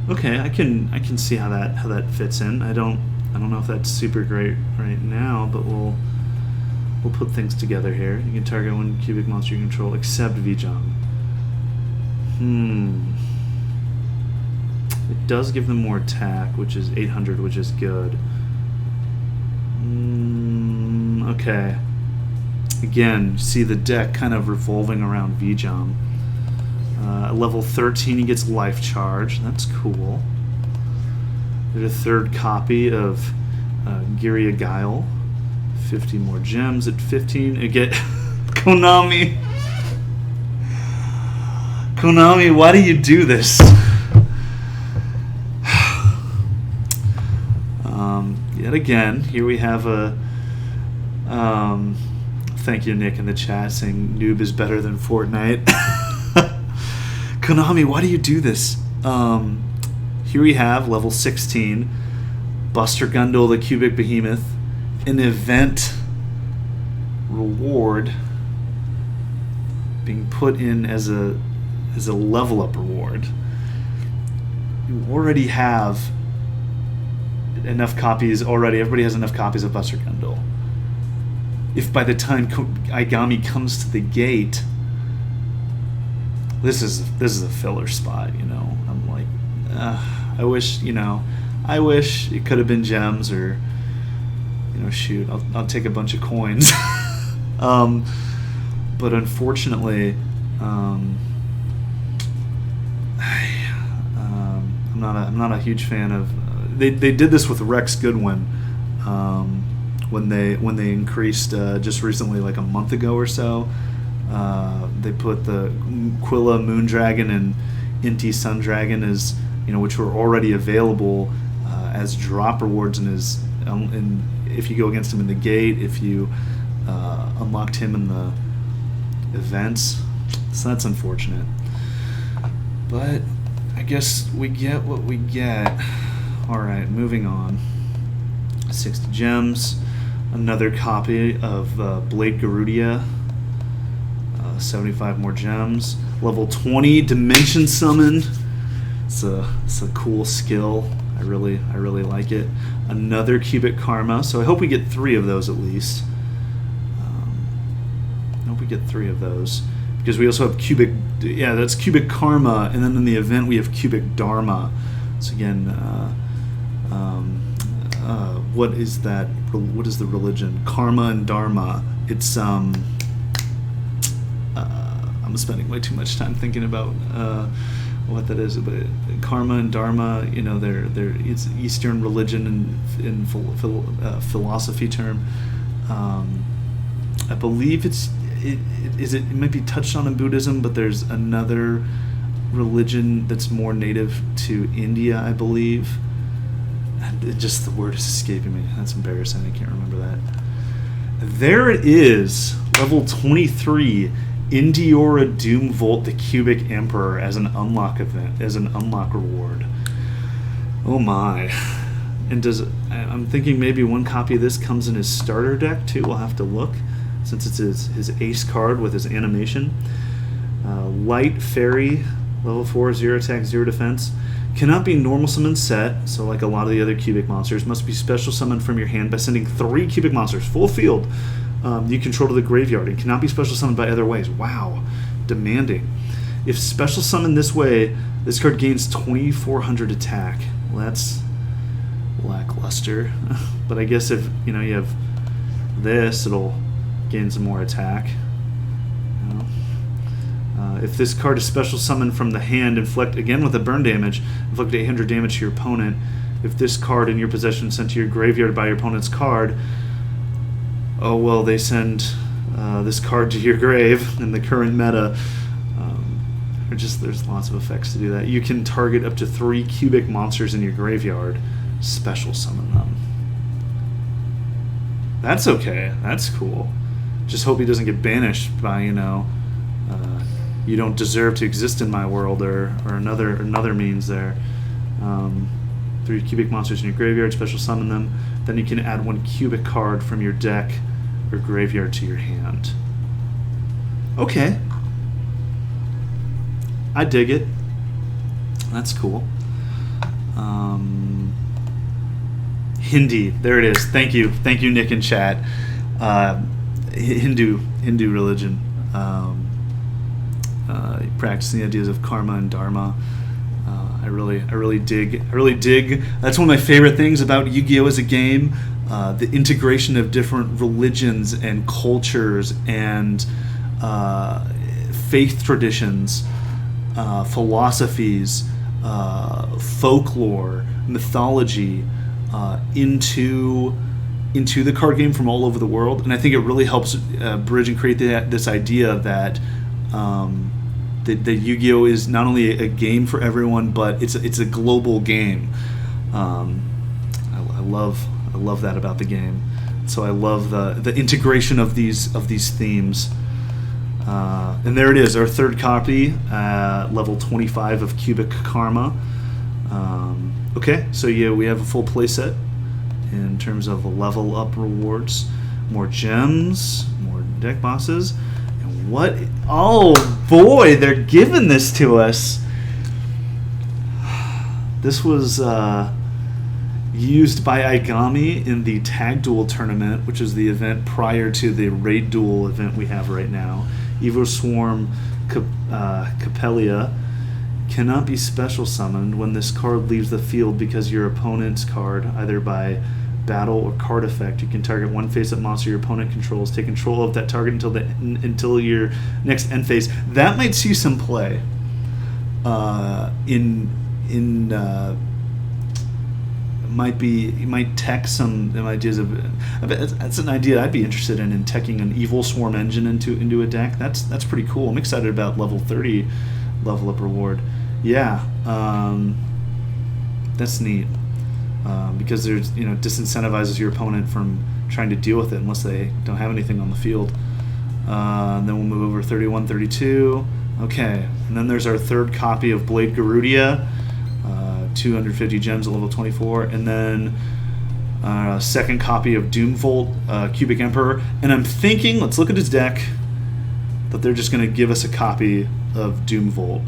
A: Okay, I can see how that fits in. I don't know if that's super great right now, but we'll put things together here. You can target 1 cubic monster you control, except Vjam. It does give them more attack, which is 800, which is good. Okay. Again, see the deck kind of revolving around Vjam. Level 13, he gets Life Charge. That's cool. There's a 3rd copy of Giria Guile. 50 more gems at 15. You get Konami. Konami, why do you do this? Yet again, here we have a... thank you, Nick, in the chat, saying noob is better than Fortnite. Konami, why do you do this? Here we have, level 16, Buster Gundil, the Cubic Behemoth, an event reward being put in as a level up reward. You already have enough copies already. Everybody has enough copies of Buster Gundil. If by the time Aigami comes to the gate, this is a filler spot, you know. I'm like, I wish it could have been gems, or, you know, shoot, I'll take a bunch of coins. But unfortunately, I'm not a huge fan of. They did this with Rex Goodwin when they increased just recently, like a month ago or so. They put the Quilla Moondragon and Inti Sundragon as, you know, which were already available as drop rewards, and if you go against him in the gate, if you unlocked him in the events. So that's unfortunate. But I guess we get what we get. Alright, moving on. 60 gems. Another copy of Blade Garudia. 75 more gems. Level 20 Dimension Summon. It's a cool skill. I really like it. Another Cubic Karma. So I hope we get 3 of those at least. I hope we get 3 of those. Because we also have Cubic... Yeah, that's Cubic Karma. And then in the event we have Cubic Dharma. So again... what is that? What is the religion? Karma and Dharma. It's I'm spending way too much time thinking about what that is. But Karma and Dharma, you know, it's Eastern religion and in philosophy term. I believe it might be touched on in Buddhism, but there's another religion that's more native to India, I believe. Just the word is escaping me. That's embarrassing. I can't remember that. There it is. Level 23. Indiora Doomvolt, the Cubic Emperor, as an unlock event, as an unlock reward. Oh my. And I'm thinking maybe one copy of this comes in his starter deck too. We'll have to look, since it's his ace card with his animation. Light Fairy, level 4, 0 attack, 0 defense. Cannot be normal summon set, so like a lot of the other cubic monsters. Must be special summoned from your hand by sending 3 cubic monsters, full field, you control to the graveyard. And cannot be special summoned by other ways. Wow. Demanding. If special summoned this way, this card gains 2,400 attack. Well, that's lackluster. But I guess if you have this, it'll gain some more attack. If this card is special summoned from the hand, inflict, again with the burn damage, inflict 800 damage to your opponent. If this card in your possession is sent to your graveyard by your opponent's card, oh well, they send this card to your grave in the current meta. There's lots of effects to do that. You can target up to 3 cubic monsters in your graveyard, special summon them. That's okay. That's cool. Just hope he doesn't get banished by, you don't deserve to exist in my world, or another means there. 3 cubic monsters in your graveyard, special summon them. Then you can add 1 cubic card from your deck or graveyard to your hand. Okay. I dig it. That's cool. Hindi. There it is. Thank you, Nick in chat. Hindu religion. Practicing the ideas of karma and dharma. I really dig. That's one of my favorite things about Yu-Gi-Oh! As a game. The integration of different religions and cultures and faith traditions, philosophies, folklore, mythology into the card game from all over the world. And I think it really helps bridge and create this idea that Yu-Gi-Oh! Is not only a game for everyone, but it's a global game. I love that about the game. So I love the integration of these themes. And there it is, our third copy, level 25 of Cubic Karma. Okay, so yeah, we have a full playset in terms of level up rewards, more gems, more deck bosses. What? Oh boy, they're giving this to us. This was used by Aigami in the Tag Duel tournament, which is the event prior to the Raid Duel event we have right now. Evo Swarm Capelia cannot be special summoned when this card leaves the field because your opponent's card, either by battle or card effect, you can target one face-up monster your opponent controls. Take control of that target until your next end phase. That might see some play. It might tech some ideas of. That's an idea I'd be interested in teching an Evil Swarm engine into a deck. That's pretty cool. I'm excited about level 30 level up reward. Yeah, that's neat. Because there's disincentivizes your opponent from trying to deal with it unless they don't have anything on the field. Then we'll move over 31, 32. Okay, and then there's our third copy of Blade Garudia, 250 gems at level 24, and then second copy of Doomvolt, Cubic Emperor. And I'm thinking, let's look at his deck, that they're just going to give us a copy of Doomvolt.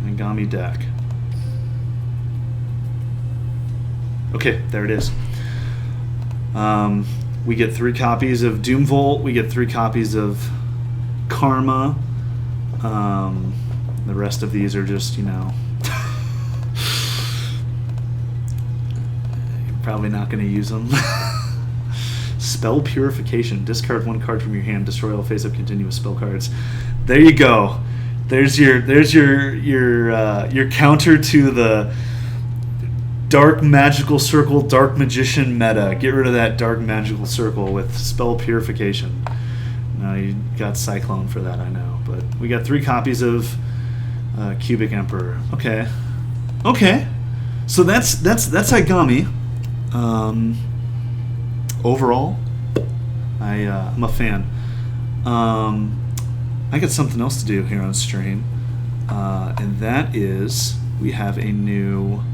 A: Aigami deck. Okay, there it is. We get 3 copies of Doomvolt. We get 3 copies of Karma. The rest of these are just, you know, you're probably not going to use them. Spell Purification. Discard 1 card from your hand. Destroy all face-up continuous spell cards. There you go. There's your counter to the Dark Magical Circle, Dark Magician meta. Get rid of that Dark Magical Circle with Spell Purification. No, you got Cyclone for that, I know. But we got 3 copies of Cubic Emperor. Okay. Okay. So that's Aigami. Overall, I'm a fan. I got something else to do here on stream, and that is we have a new.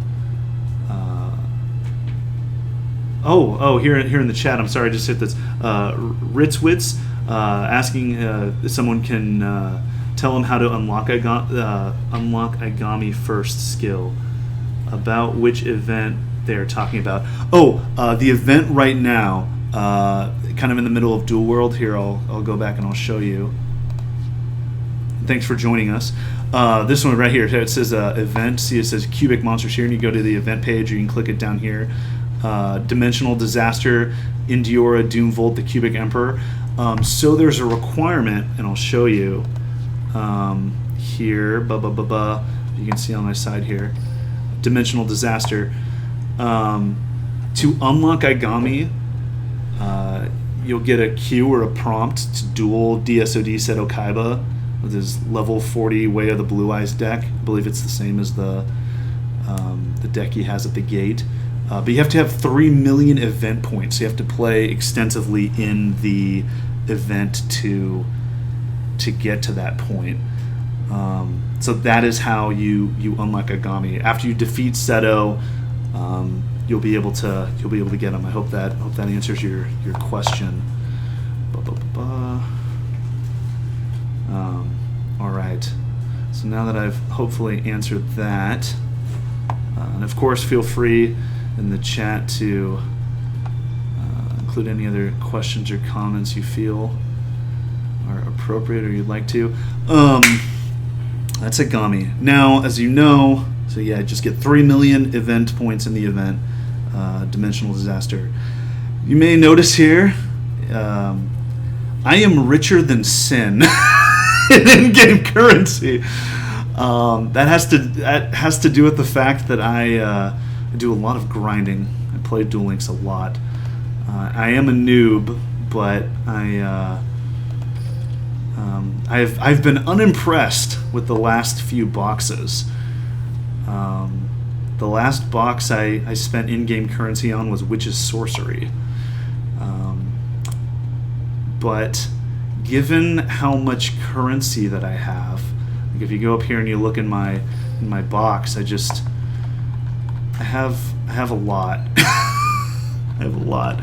A: Here in the chat, I'm sorry, I just hit this. Ritzwitz asking if someone can tell him how to unlock Aigami first skill. About which event they're talking about. The event right now, kind of in the middle of Dual World. Here, I'll go back and I'll show you. Thanks for joining us. This one right here, it says event. See, it says Cubic Monsters here, and you go to the event page, or you can click it down here. Dimensional Disaster, Indiora, Doomvolt, the Cubic Emperor. So there's a requirement, and I'll show you here. You can see on my side here. Dimensional Disaster. To unlock Aigami, you'll get a cue or a prompt to duel DSOD Seto Kaiba with his level 40 Way of the Blue Eyes deck. I believe it's the same as the deck he has at the gate. But you have to have 3 million event points. You have to play extensively in the event to get to that point. So that is how you unlock Aigami. After you defeat Seto, you'll be able to get him. I hope that answers your question. All right. So now that I've hopefully answered that, and of course feel free in the chat to include any other questions or comments you feel are appropriate or you'd like to. That's Aigami. Now, as you know, so yeah, just get 3 million event points in the event. Dimensional Disaster. You may notice here, I am richer than Sin in in-game currency. That has to do with the fact that I do a lot of grinding. I play Duel Links a lot. I am a noob, but I've been unimpressed with the last few boxes. The last box I spent in-game currency on was Witch's Sorcery. But given how much currency that I have, like if you go up here and you look in my box, I have a lot. I have a lot.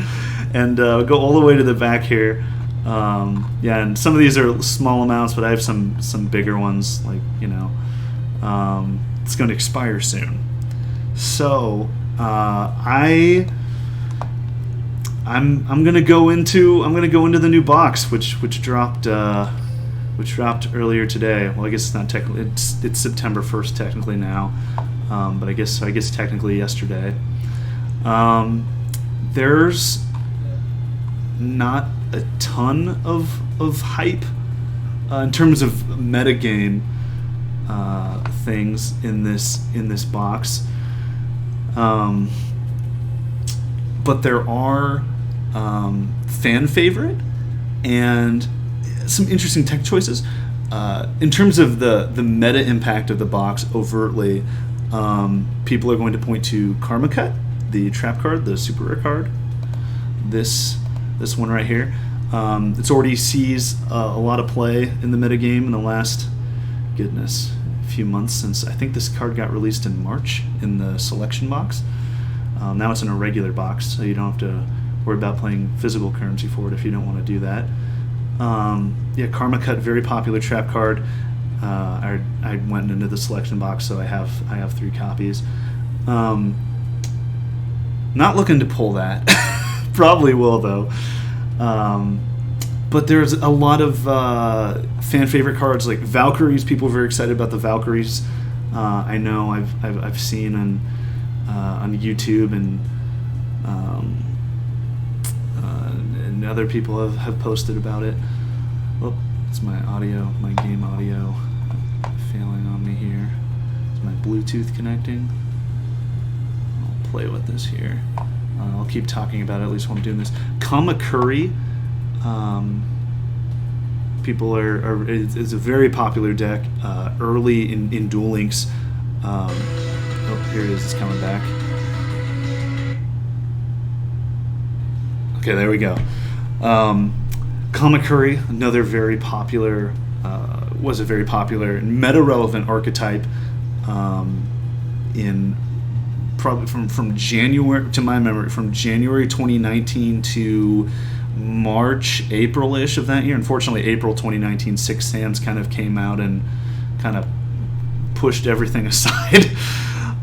A: And go all the way to the back here. Yeah, and some of these are small amounts, but I have some bigger ones, like, you know. It's going to expire soon. So I'm gonna go into the new box, which dropped earlier today. Well, I guess it's not technically, it's September 1st technically now, but I guess technically yesterday. There's not a ton of hype in terms of metagame things in this box. But there are fan favorite and some interesting tech choices. In terms of the meta impact of the box overtly, people are going to point to Karma Cut, the trap card, the super rare card. This one right here. It's already sees a lot of play in the metagame in the last, goodness, few months since I think this card got released in March in the selection box. Now it's in a regular box, so you don't have to worry about playing physical currency for it if you don't want to do that. Yeah, Karma Cut, very popular trap card. I went into the selection box, so I have 3 copies. Not looking to pull that. Probably will though. But there's a lot of fan favorite cards like Valkyries. People are very excited about the Valkyries. I know I've seen on YouTube and other people have posted about it. Oh, it's my game audio failing on me here. Is my Bluetooth connecting? I'll play with this here. I'll keep talking about it at least while I'm doing this. Kamakuri. People it's a very popular deck early in Duel Links. Oh, here it is. It's coming back. Okay, there we go. Kamakuri, another very popular, was a very popular meta-relevant archetype in probably from January, to my memory, from January 2019 to March, April-ish of that year. Unfortunately, April 2019, Six Sands kind of came out and kind of pushed everything aside.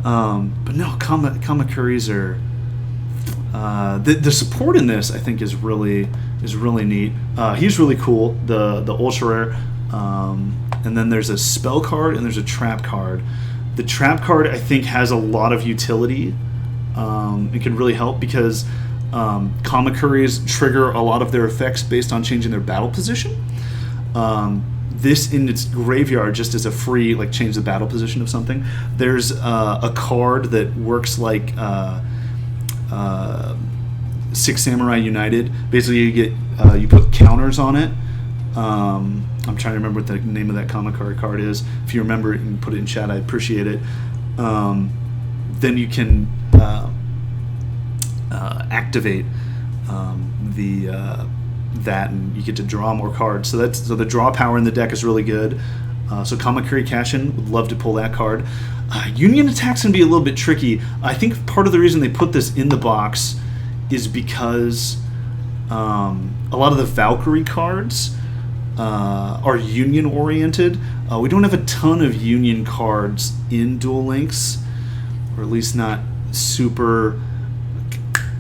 A: But no, Kamakuris are the support in this, I think, is really neat. He's really cool. The ultra rare, and then there's a spell card and there's a trap card. The trap card, I think, has a lot of utility. It can really help because Kamakuris trigger a lot of their effects based on changing their battle position. This in its graveyard just as a free, like, change the battle position of something. There's a card that works like Six Samurai United. Basically, you put counters on it. I'm trying to remember what the name of that Kamakuri card is. If you remember it and put it in chat, I appreciate it. Then you can activate that, and you get to draw more cards. So the draw power in the deck is really good. So Kamakuri Cashin, would love to pull that card. Union Attack's going to be a little bit tricky. I think part of the reason they put this in the box is because a lot of the Valkyrie cards are Union oriented. We don't have a ton of Union cards in Duel Links, or at least not super.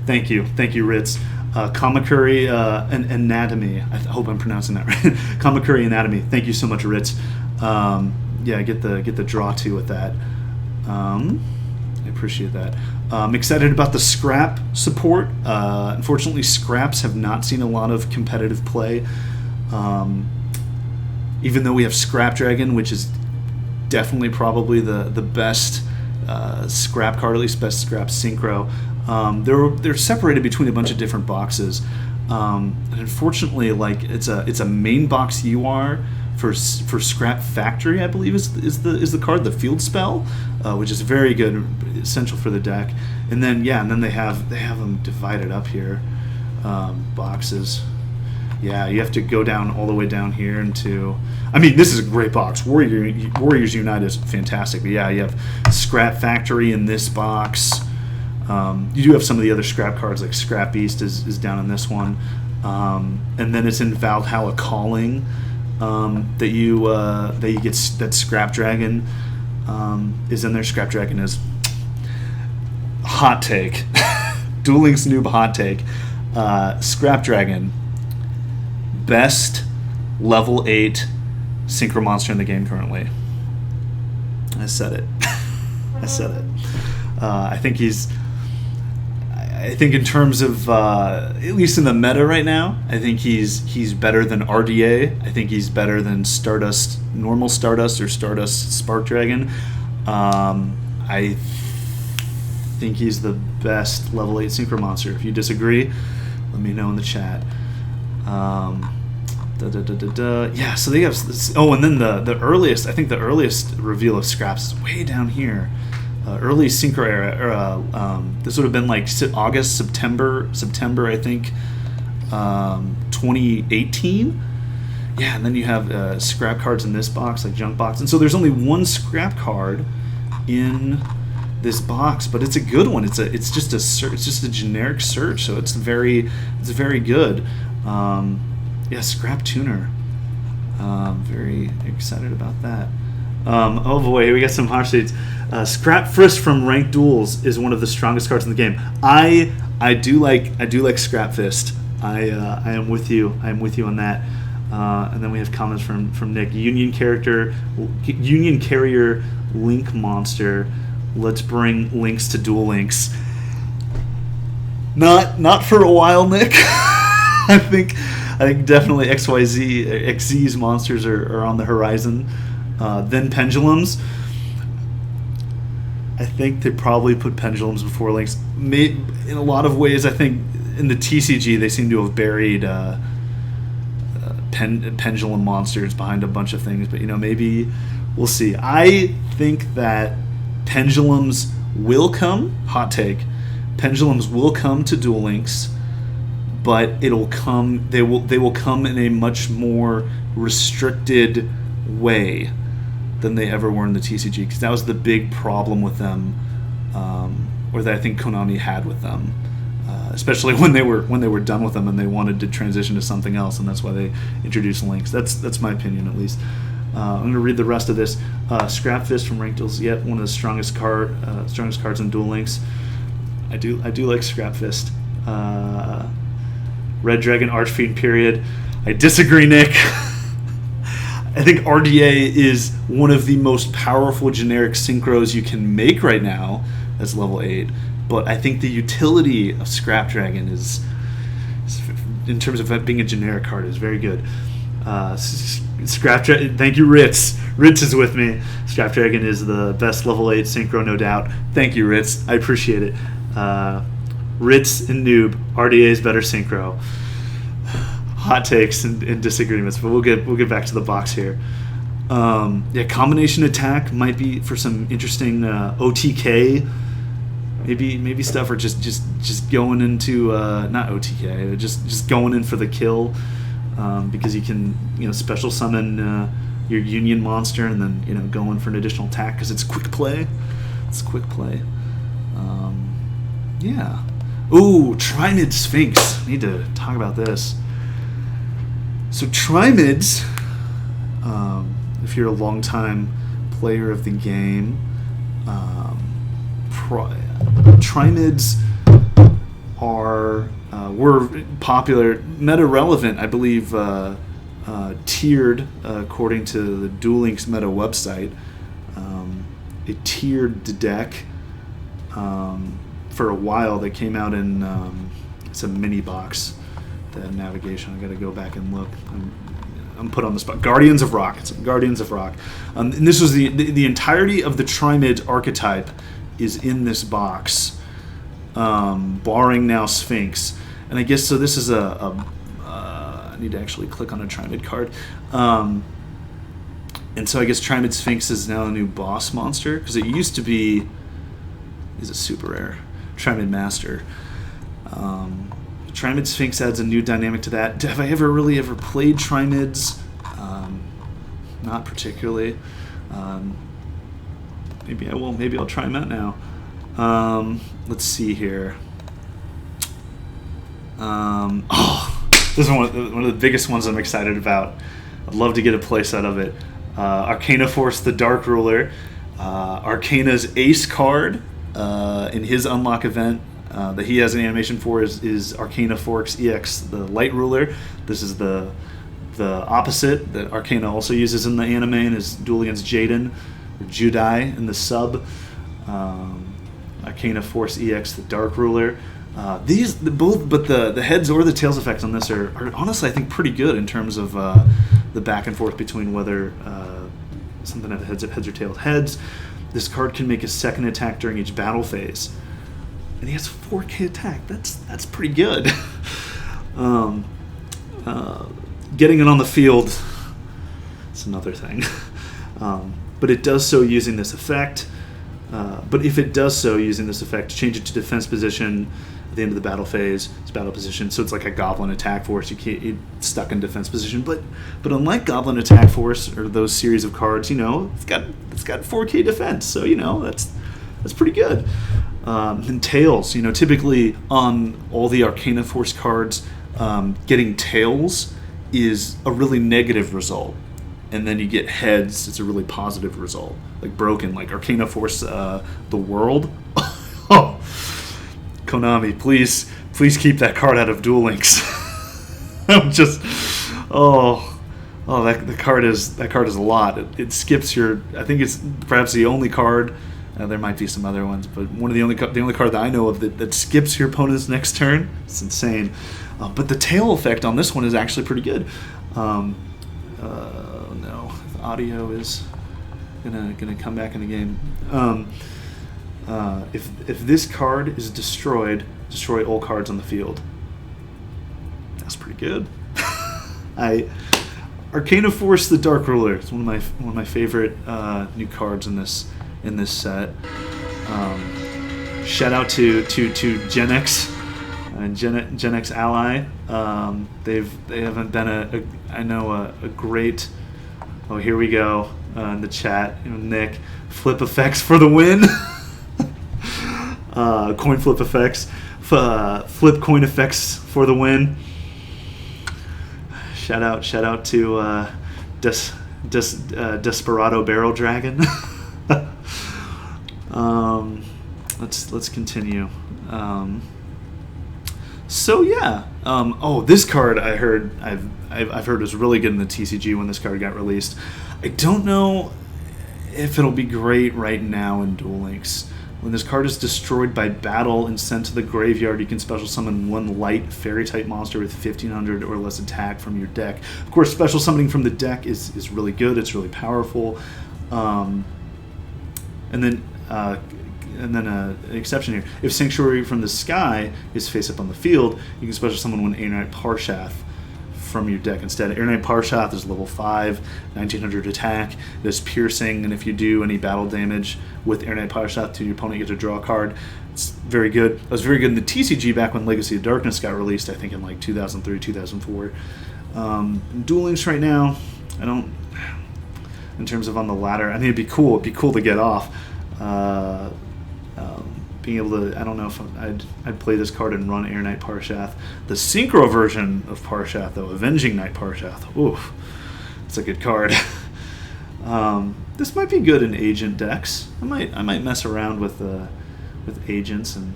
A: Thank you, Ritz. Kamakuri Anatomy. I hope I'm pronouncing that right. Kamakuri Anatomy. Thank you so much, Ritz. Yeah, get the draw 2 with that. I appreciate that. I'm excited about the scrap support. Unfortunately, scraps have not seen a lot of competitive play. Even though we have Scrap Dragon, which is definitely probably the best scrap card, at least best scrap synchro. They're separated between a bunch of different boxes. And unfortunately, like it's a main box UR for Scrap Factory, I believe is the card, the field spell, which is very good, essential for the deck. And then they have them divided up here, boxes. Yeah, you have to go down all the way down here into. I mean, this is a great box. Warriors Unite is fantastic. But yeah, you have Scrap Factory in this box. You do have some of the other scrap cards, like Scrap Beast is down in this one, and then it's in Valhalla Calling that you get that Scrap Dragon is in there. Scrap Dragon is hot take. Duel Links noob hot take. Scrap Dragon, best level 8 synchro monster in the game currently. I said it. I said it. I think in terms of at least in the meta right now, I think he's better than RDA. I think he's better than Stardust, normal Stardust, or Stardust Spark Dragon. I think he's the best level 8 synchro monster. If you disagree, let me know in the chat. Yeah, so they have this, and then the earliest, I think the earliest reveal of Scraps is way down here. Early synchro era. This would have been like August, September, I think. 2018. Yeah, and then you have scrap cards in this box, like junk box. And so there's only one scrap card in this box, but it's a good one. It's just a generic search, so it's very good. Yeah, scrap tuner. Very excited about that. Oh boy, we got some hot seats. Scrap Frisk from Ranked Duels is one of the strongest cards in the game. I do like Scrap Fist. I am with you. I am with you on that. And then we have comments from Nick. Union Carrier Link Monster. Let's bring links to Duel Links. Not for a while, Nick. I think definitely XZ's monsters are on the horizon. Then Pendulums. I think they probably put Pendulums before Links. In a lot of ways, I think in the TCG they seem to have buried Pendulum monsters behind a bunch of things. But maybe we'll see. I think that Pendulums will come. Hot take. Pendulums will come to Duel Links, but it'll come. They will come in a much more restricted way than they ever were in the TCG, because that was the big problem with them, or that I think Konami had with them, especially when they were done with them and they wanted to transition to something else, and that's why they introduced links. That's my opinion, at least. I'm going to read the rest of this. Scrap Fist from Ranked Duels, yet one of the strongest cards in Duel Links. I do like Scrap Fist. Red Dragon Archfiend period. I disagree, Nick. I think RDA is one of the most powerful generic synchros you can make right now as level 8. But I think the utility of Scrap Dragon is in terms of being a generic card, is very good. Scrap Dragon, thank you, Ritz. Ritz is with me. Scrap Dragon is the best level 8 synchro, no doubt. Thank you, Ritz. I appreciate it. Ritz and Noob, RDA is better synchro. Hot takes and disagreements, but we'll get back to the box here. Combination attack might be for some interesting OTK, maybe stuff, or just going into not OTK, just going in for the kill, because you can special summon your Union monster and then go in for an additional attack because it's quick play. Yeah. Ooh, Trimid Sphinx. Need to talk about this. So Trimids, if you're a longtime player of the game, Trimids were popular, meta relevant, I believe, tiered according to the Duel Links meta website. It tiered the deck for a while. They came out in it's a mini box. The navigation. I got to go back and look. I'm put on the spot. Guardians of Rock. It's Guardians of Rock. And this was the entirety of the Trimid archetype is in this box, barring now Sphinx. And I guess so. This is I need to actually click on a Trimid card. And so I guess Trimid Sphinx is now a new boss monster, because it used to be. Is a super rare Trimid Master. Trimid Sphinx adds a new dynamic to that. Have I ever played Trimids? Not particularly. Maybe I will. Maybe I'll try them out now. Let's see here. This is one of the biggest ones I'm excited about. I'd love to get a playset of it. Arcana Force, the Dark Ruler. Arcana's Ace card in his unlock event that he has an animation for is Arcana Forks EX, the Light Ruler. This is the opposite that Arcana also uses in the anime and his duel against Jaden, or Judai in the sub. Arcana Force EX, the Dark Ruler. But the heads or the tails effects on this are honestly, I think, pretty good in terms of the back and forth between whether something has heads or tails. Heads, this card can make a second attack during each battle phase. And he has 4K attack. That's pretty good. Getting it on the field, it's another thing. But it does so using this effect. But if it does so using this effect, change it to defense position, at the end of the battle phase. It's battle position, so it's like a Goblin attack force. You're stuck in defense position, but unlike Goblin attack force or those series of cards, it's got 4K defense, so that's pretty good. And tails, typically on all the Arcana Force cards, getting tails is a really negative result, and then you get heads, it's a really positive result. Like broken, like Arcana Force, the World. Oh, Konami, please keep that card out of Duel Links. I'm just, that card is a lot. It skips your. I think it's perhaps the only card. There might be some other ones, but the only card that I know of that skips your opponent's next turn. It's insane. But the tail effect on this one is actually pretty good. No, the audio is gonna come back in the game. If this card is destroyed, destroy all cards on the field. That's pretty good. Arcana Force, the Dark Ruler. It's one of my favorite new cards in this set. Shout out to Gen X and Gen X Ally. They haven't been a great. Oh, here we go in the chat. Nick, flip effects for the win. Coin flip effects. Flip coin effects for the win. Shout out to Desperado Barrel Dragon. Let's continue. This card I've heard was really good in the TCG when this card got released. I don't know if it'll be great right now in Duel Links. When this card is destroyed by battle and sent to the graveyard, you can special summon one light fairy-type monster with 1500 or less attack from your deck. Of course, special summoning from the deck is really good. It's really powerful. And then an exception here. If Sanctuary from the Sky is face up on the field, you can special summon one Airnight Parshath from your deck instead. Airnight Parshath is level 5, 1900 attack. It has piercing, and if you do any battle damage with Airnight Parshath to your opponent, you get to draw a card. It's very good. It was very good in the TCG back when Legacy of Darkness got released, I think in like 2003, 2004. Duel Links right now, I don't... In terms of on the ladder, I think it'd be cool to get off. Being able to, I don't know if I'd play this card and run Airnight Parshath. The Synchro version of Parshath, though, Avenging Knight Parshath, oof, it's a good card. This might be good in Agent decks. I might mess around with Agents and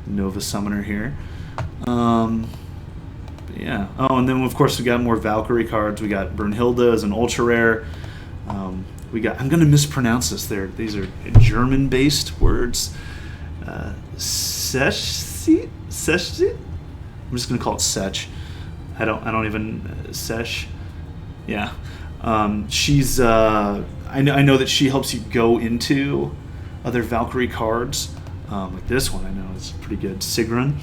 A: Nova Summoner here. Yeah. Oh, and then of course we got more Valkyrie cards. We got Brunhilde as an ultra rare. I'm going to mispronounce this. These are German-based words. Sesh. I'm just going to call it Sech. I don't even Sesh. Yeah. She's. I know that she helps you go into other Valkyrie cards. Like this one, I know is pretty good. Sigrun.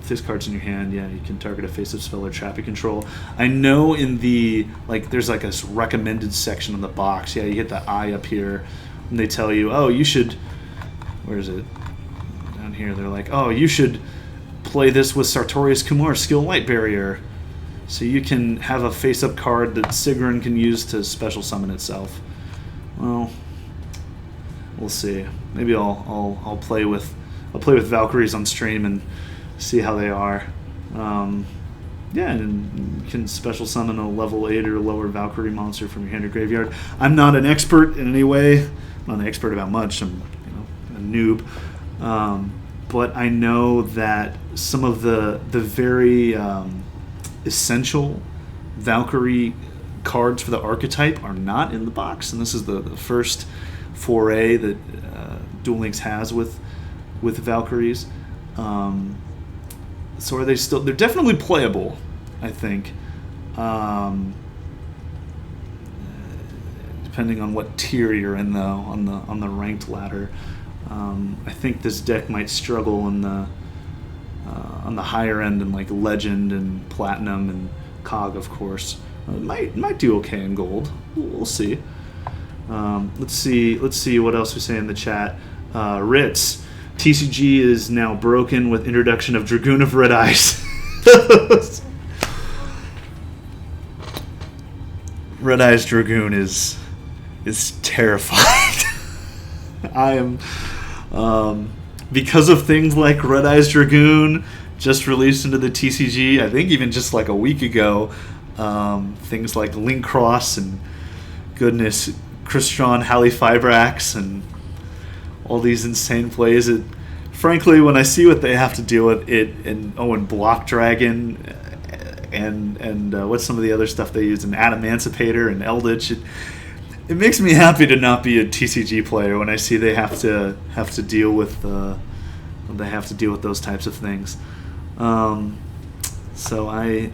A: If this card's in your hand, yeah, you can target a face-up spell or trap you control. I know in the, there's a recommended section on the box. Yeah, you hit the eye up here, and they tell you, oh, you should, where is it? Down here, they're like, oh, you should play this with Sartorius Kumar's Skill Light Barrier. So you can have a face-up card that Sigrun can use to special summon itself. Well, we'll see. Maybe I'll play with Valkyries on stream and see how they are. Yeah, and you can special summon a level 8 or lower Valkyrie monster from your hand or graveyard. I'm not an expert in any way. I'm not an expert about much. I'm a noob. But I know that some of the very essential Valkyrie cards for the archetype are not in the box, and this is the first foray that Duel Links has with Valkyries. So are they still? They're definitely playable, I think. Depending on what tier you're in, though, on the ranked ladder, I think this deck might struggle on the higher end in Legend and Platinum and Cog, of course. It might do okay in Gold. We'll see. Let's see what else we say in the chat. Ritz, TCG is now broken with introduction of Dragoon of Red Eyes. Red Eyes Dragoon is terrified. I am, because of things like Red Eyes Dragoon just released into the TCG, I think even just like a week ago, things like Link Cross and goodness, Crystron, Halifibrax, and all these insane plays. Frankly, when I see what they have to deal with, and Block Dragon, and what's some of the other stuff they use, and Adamancipator and Eldritch, it makes me happy to not be a TCG player when I see they have to deal with those types of things. So I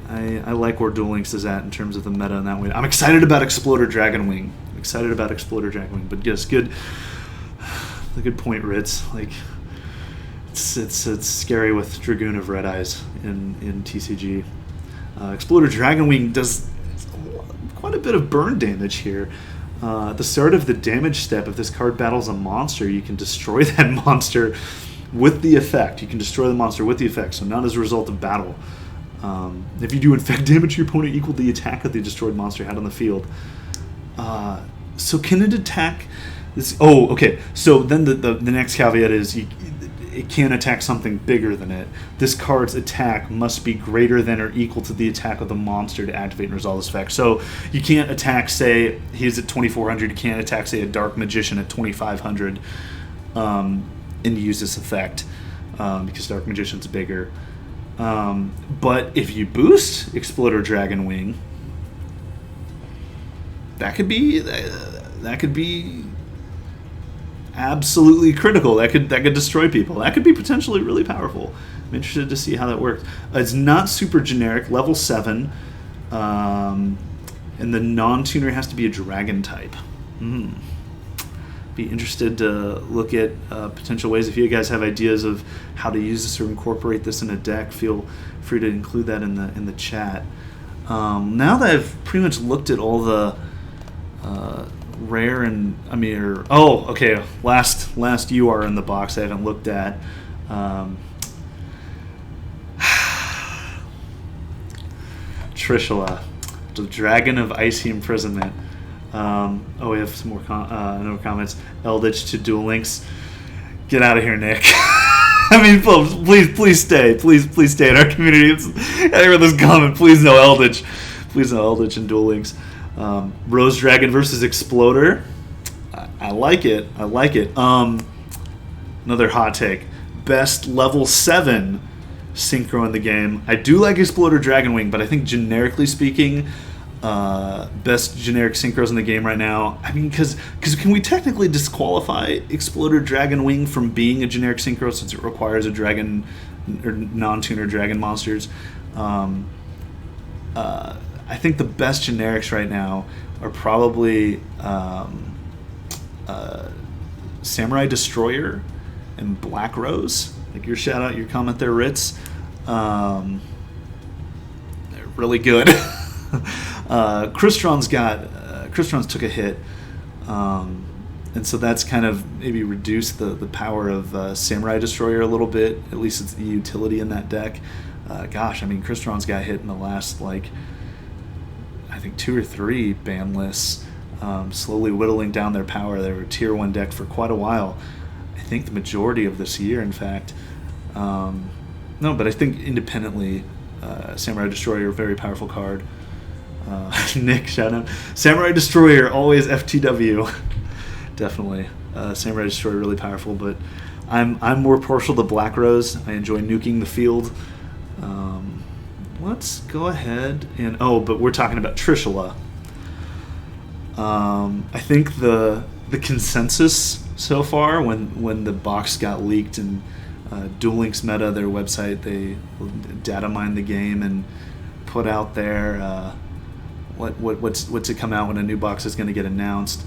A: like where Duel Links is at in terms of the meta in that way. I'm excited about Exploder Dragonwing. But yes, good. The good point, Ritz. Like, it's scary with Dragoon of Red Eyes in TCG. Exploder Dragonwing does quite a bit of burn damage here. At the start of the damage step, if this card battles a monster, you can destroy that monster with the effect. So not as a result of battle. If you do infect damage to your opponent equal to the attack that the destroyed monster had on the field. So can it attack this? Oh, okay. So then the next caveat is it can attack something bigger than it. This card's attack must be greater than or equal to the attack of the monster to activate and resolve this effect. So you can't attack, say, he's at 2,400. You can't attack, say, a Dark Magician at 2,500 and use this effect because Dark Magician's bigger. But if you boost Exploder Dragonwing, that could be absolutely critical. That could destroy people. That could be potentially really powerful. I'm interested to see how that works. It's not super generic, level 7, and the non-tuner has to be a dragon type. Be interested to look at potential ways. If you guys have ideas of how to use this or incorporate this in a deck, feel free to include that in the chat. Now that I've pretty much looked at all the rare and last UR in the box I haven't looked at. Trishula, the Dragon of Icy Imprisonment. We have some more no comments. Eldritch to Duel Links. Get out of here, Nick. I mean, please stay. Please stay in our community. I hear this comment. Please no Eldritch. Please no Eldritch and Duel Links. Rose Dragon versus Exploder. I like it. Another hot take. Best level 7 synchro in the game. I do like Exploder Dragonwing, but I think generically speaking, best generic synchros in the game right now. I mean, because can we technically disqualify Exploder Dragonwing from being a generic synchro since it requires a dragon or non-tuner dragon monsters? I think the best generics right now are probably Samurai Destroyer and Black Rose. Like your shout out, your comment there, Ritz. They're really good. Crystron's took a hit, and so that's kind of maybe reduced the power of Samurai Destroyer a little bit. At least it's the utility in that deck. Crystron's got hit in the last I think 2 or 3 ban lists, slowly whittling down their power. They were a tier 1 deck for quite a while. I think the majority of this year, in fact. But I think independently, Samurai Destroyer, very powerful card. Nick, shout out. Samurai Destroyer, always FTW. Definitely. Samurai Destroyer, really powerful, but I'm more partial to Black Rose. I enjoy nuking the field. Let's go ahead and... but we're talking about Trishula. I think the consensus so far, when the box got leaked and Duel Links Meta, their website, they data mined the game and put out there what's to come out when a new box is going to get announced.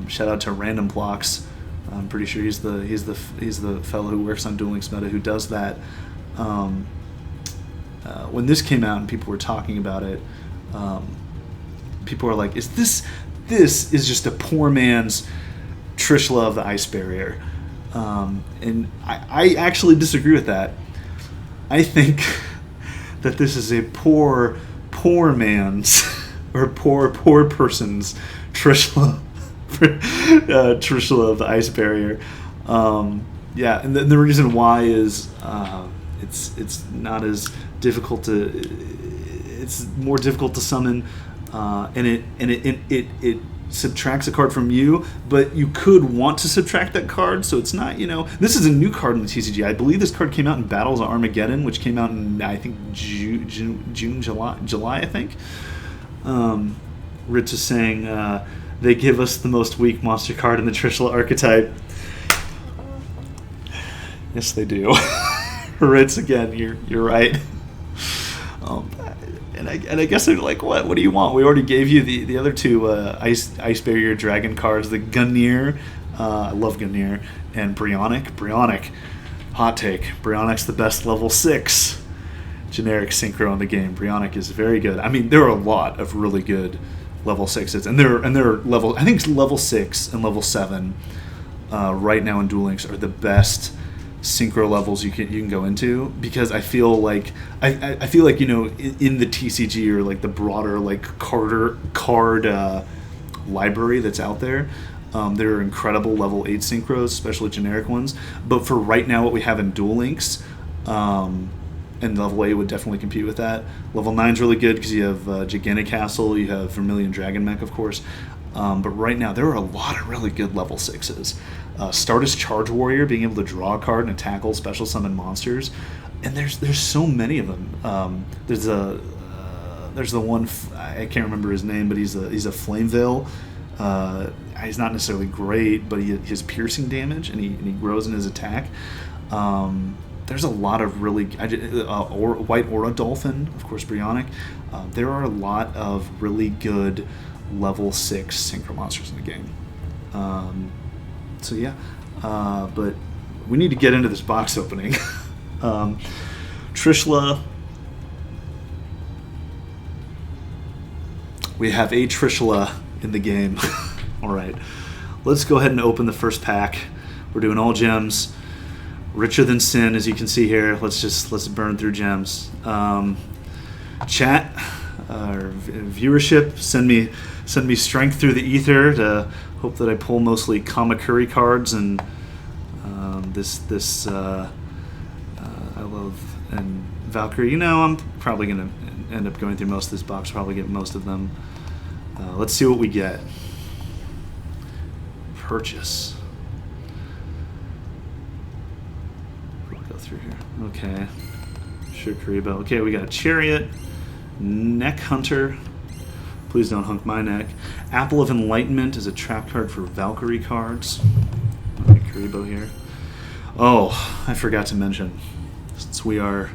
A: Shout out to Random Blocks. I'm pretty sure he's the fellow who works on Duel Links Meta who does that. When this came out and people were talking about it, people were like, this is just a poor man's Trishula of the Ice Barrier. And I actually disagree with that. I think that this is a poor man's or poor person's Trishula, Trishula of the Ice Barrier. Yeah, and the reason why is it's not as difficult to. It's more difficult to summon, and it subtracts a card from you, but you could want to subtract that card, so it's not, this is a new card in the TCG. I believe this card came out in Battles of Armageddon, which came out in, I think, July, I think. Rich is saying, they give us the most weak monster card in the Trishula archetype. Yes, they do. Ritz, again, you're right. And I guess they're like, what do you want? We already gave you the other two Ice Barrier Dragon cards, the Gungnir, I love Gungnir, and Brionac, hot take, Brionic's the best level 6 generic synchro in the game. Brionac is very good. I mean, there are a lot of really good level 6s, and they're level, I think level 6 and level 7 right now in Duel Links are the best synchro levels you can go into, because I feel like I feel like in the TCG or like the broader like card library that's out there, there are incredible level 8 synchros, especially generic ones. But for right now, what we have in Duel Links, and level 8 would definitely compete with that. Level 9 is really good because you have Gigantic Castle, you have Vermilion Dragon Mech, of course. But right now, there are a lot of really good level 6s. Stardust Charge Warrior, being able to draw a card and tackle special summon monsters, and there's so many of them. There's the one, I can't remember his name, but he's a Flame Veil. He's not necessarily great, but he has piercing damage and he grows in his attack. There's a lot of really White Aura Dolphin, of course, Brionac. There are a lot of really good level 6 synchro monsters in the game. So yeah, but we need to get into this box opening. Trishula. We have a Trishula in the game. All right, let's go ahead and open the first pack. We're doing all gems. Richer than sin, as you can see here. Let's burn through gems. Chat, viewership, send me strength through the ether to hope that I pull mostly Kamakuri cards and this I love, and Valkyrie. I'm probably gonna end up going through most of this box. Probably get most of them. Let's see what we get. Purchase. Go through here. Okay. Sure, Karibo. Okay, we got a Chariot, Neck Hunter. Please don't hunk my neck. Apple of Enlightenment is a trap card for Valkyrie cards. All right, Karibo here. Oh, I forgot to mention, since we are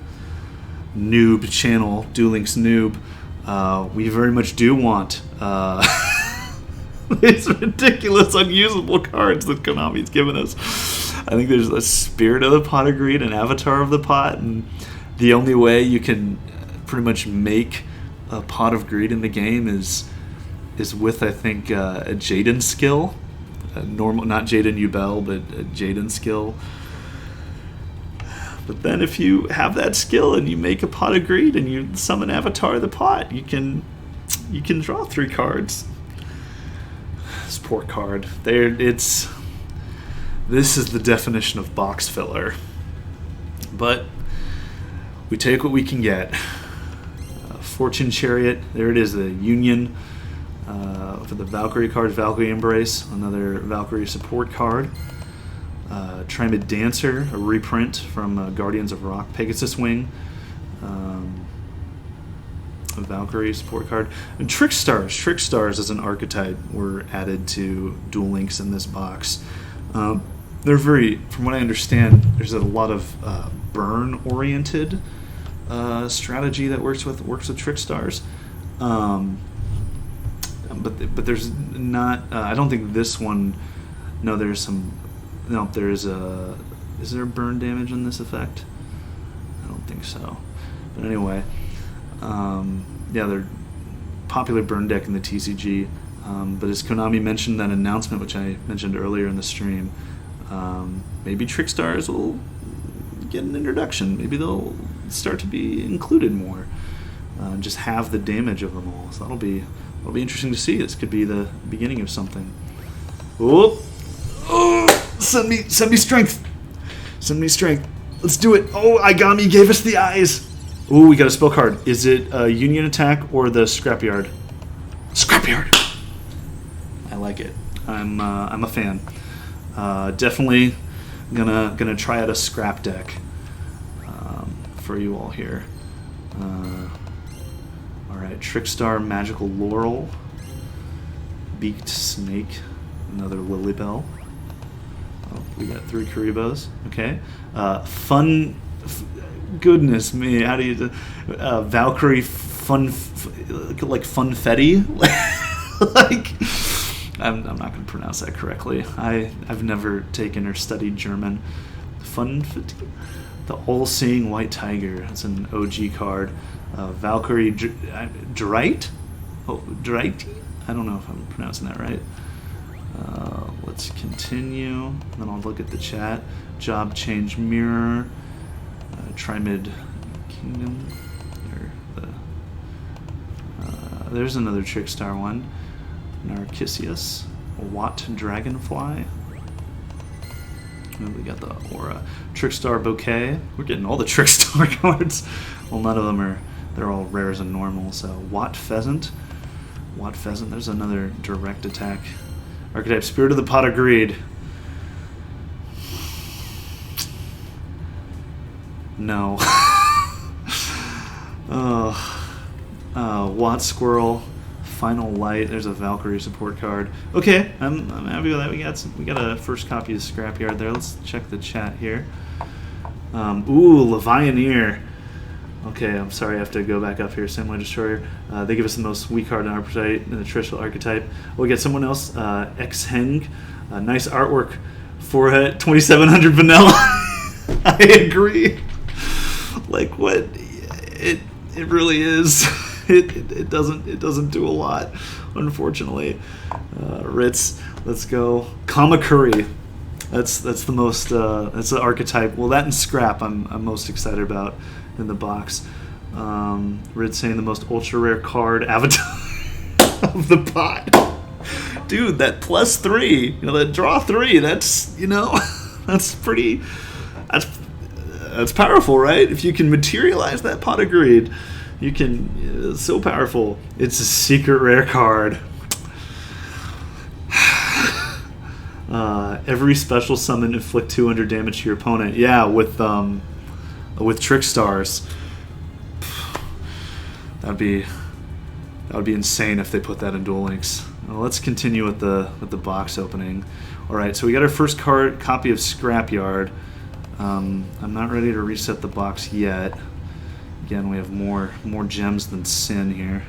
A: noob channel, Duel Links noob, we very much do want these ridiculous, unusable cards that Konami's given us. I think there's a Spirit of the Pot of Greed, an Avatar of the Pot, and the only way you can pretty much make a Pot of Greed in the game is with, I think, a Jaden skill, normal, not Jaden Ubel, but a Jaden skill. But then if you have that skill and you make a Pot of Greed and you summon Avatar of the Pot, you can draw 3 cards. Support card. This is the definition of box filler. But we take what we can get. Fortune Chariot, there it is, the Union for the Valkyrie card, Valkyrie Embrace, another Valkyrie support card. Trimid Dancer, a reprint from Guardians of Rock, Pegasus Wing, a Valkyrie support card. And Trick Stars as an archetype were added to Duel Links in this box. They're very, from what I understand, there's a lot of burn-oriented strategy that works with Trick Stars, but there's not. I don't think this one. No, there's some. No, there's a. Is there burn damage in this effect? I don't think so. But anyway, yeah, they're popular burn deck in the TCG. But as Konami mentioned that announcement, which I mentioned earlier in the stream, Maybe Trickstars will get an introduction. Maybe they'll start to be included more. Just have the damage of them all. So that'll be interesting to see. This could be the beginning of something. Oh, send me strength. Send me strength. Let's do it. Oh, Aigami gave us the eyes. Oh, we got a spell card. Is it a Union Attack or the Scrapyard? Scrapyard. I like it. I'm a fan. Definitely gonna try out a scrap deck for you all here. All right, Trickstar, Magical Laurel, Beaked Snake, another Lilybell. Oh, we got 3 Karibos. Okay, goodness me, how do you Valkyrie like Funfetti? Like, I'm not going to pronounce that correctly. I've never taken or studied German. Funfetti, the All-Seeing White Tiger. That's an OG card. Valkyrie Drite? Oh, Drite? I don't know if I'm pronouncing that right. Let's continue. Then I'll look at the chat. Job Change Mirror. Trimid Kingdom. There's another Trickstar one. Narcissus. Watt Dragonfly. And we got the Aura. Trickstar Bouquet. We're getting all the Trickstar cards. Well, none of them are. They're all rares and normal. So Watt Pheasant. Watt Pheasant. There's another direct attack. Archetype Spirit of the Pot of Greed. No. Watt Squirrel, Final Light. There's a Valkyrie support card. Okay, I'm happy with that. We got a first copy of Scrapyard there. Let's check the chat here. Ooh, Levianeer. Okay, I'm sorry I have to go back up here. Samway Destroyer. They give us the most weak card in our archetype, in the traditional archetype. We got someone else. X-Heng. Nice artwork for 2700 vanilla. I agree. Like, what? It really is. It doesn't do a lot, unfortunately. Ritz, let's go. Kamakuri. That's the most that's the archetype. Well, that and Scrap I'm most excited about in the box. Ritz saying the most ultra rare card avatar of the pot. Dude, that +3, that draw 3. That's that's pretty. That's powerful, right? If you can materialize that Pot of Greed, you can. It's so powerful. It's a secret rare card. Every special summon inflict 200 damage to your opponent. Yeah, with Trickstars. That would be insane if they put that in Duel Links. Well, let's continue with the box opening. All right, so we got our first copy of Scrapyard. I'm not ready to reset the box yet. Again, we have more gems than sin here.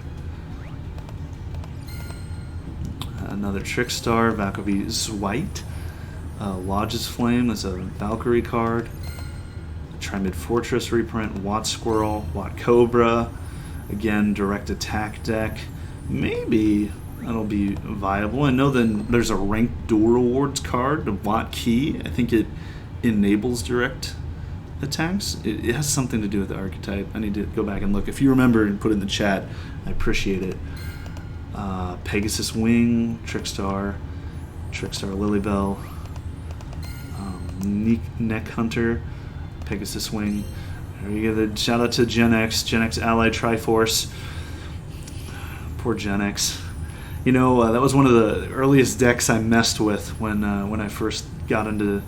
A: Another Trickstar, Valkyrie Zweit. Lodge's Flame, that's a Valkyrie card. Trimid Fortress reprint, Watt Squirrel, Watt Cobra. Again, direct attack deck. Maybe that'll be viable. I know then there's a ranked duel rewards card, the Watt Key. I think it enables direct attacks. It has something to do with the archetype. I need to go back and look. If you remember and put it in the chat, I appreciate it. Pegasus Wing, Trickstar Lilybell, Neck Hunter, Pegasus Wing. There you go. Shout out to Gen X Ally Triforce. Poor Gen X. That was one of the earliest decks I messed with when I first got into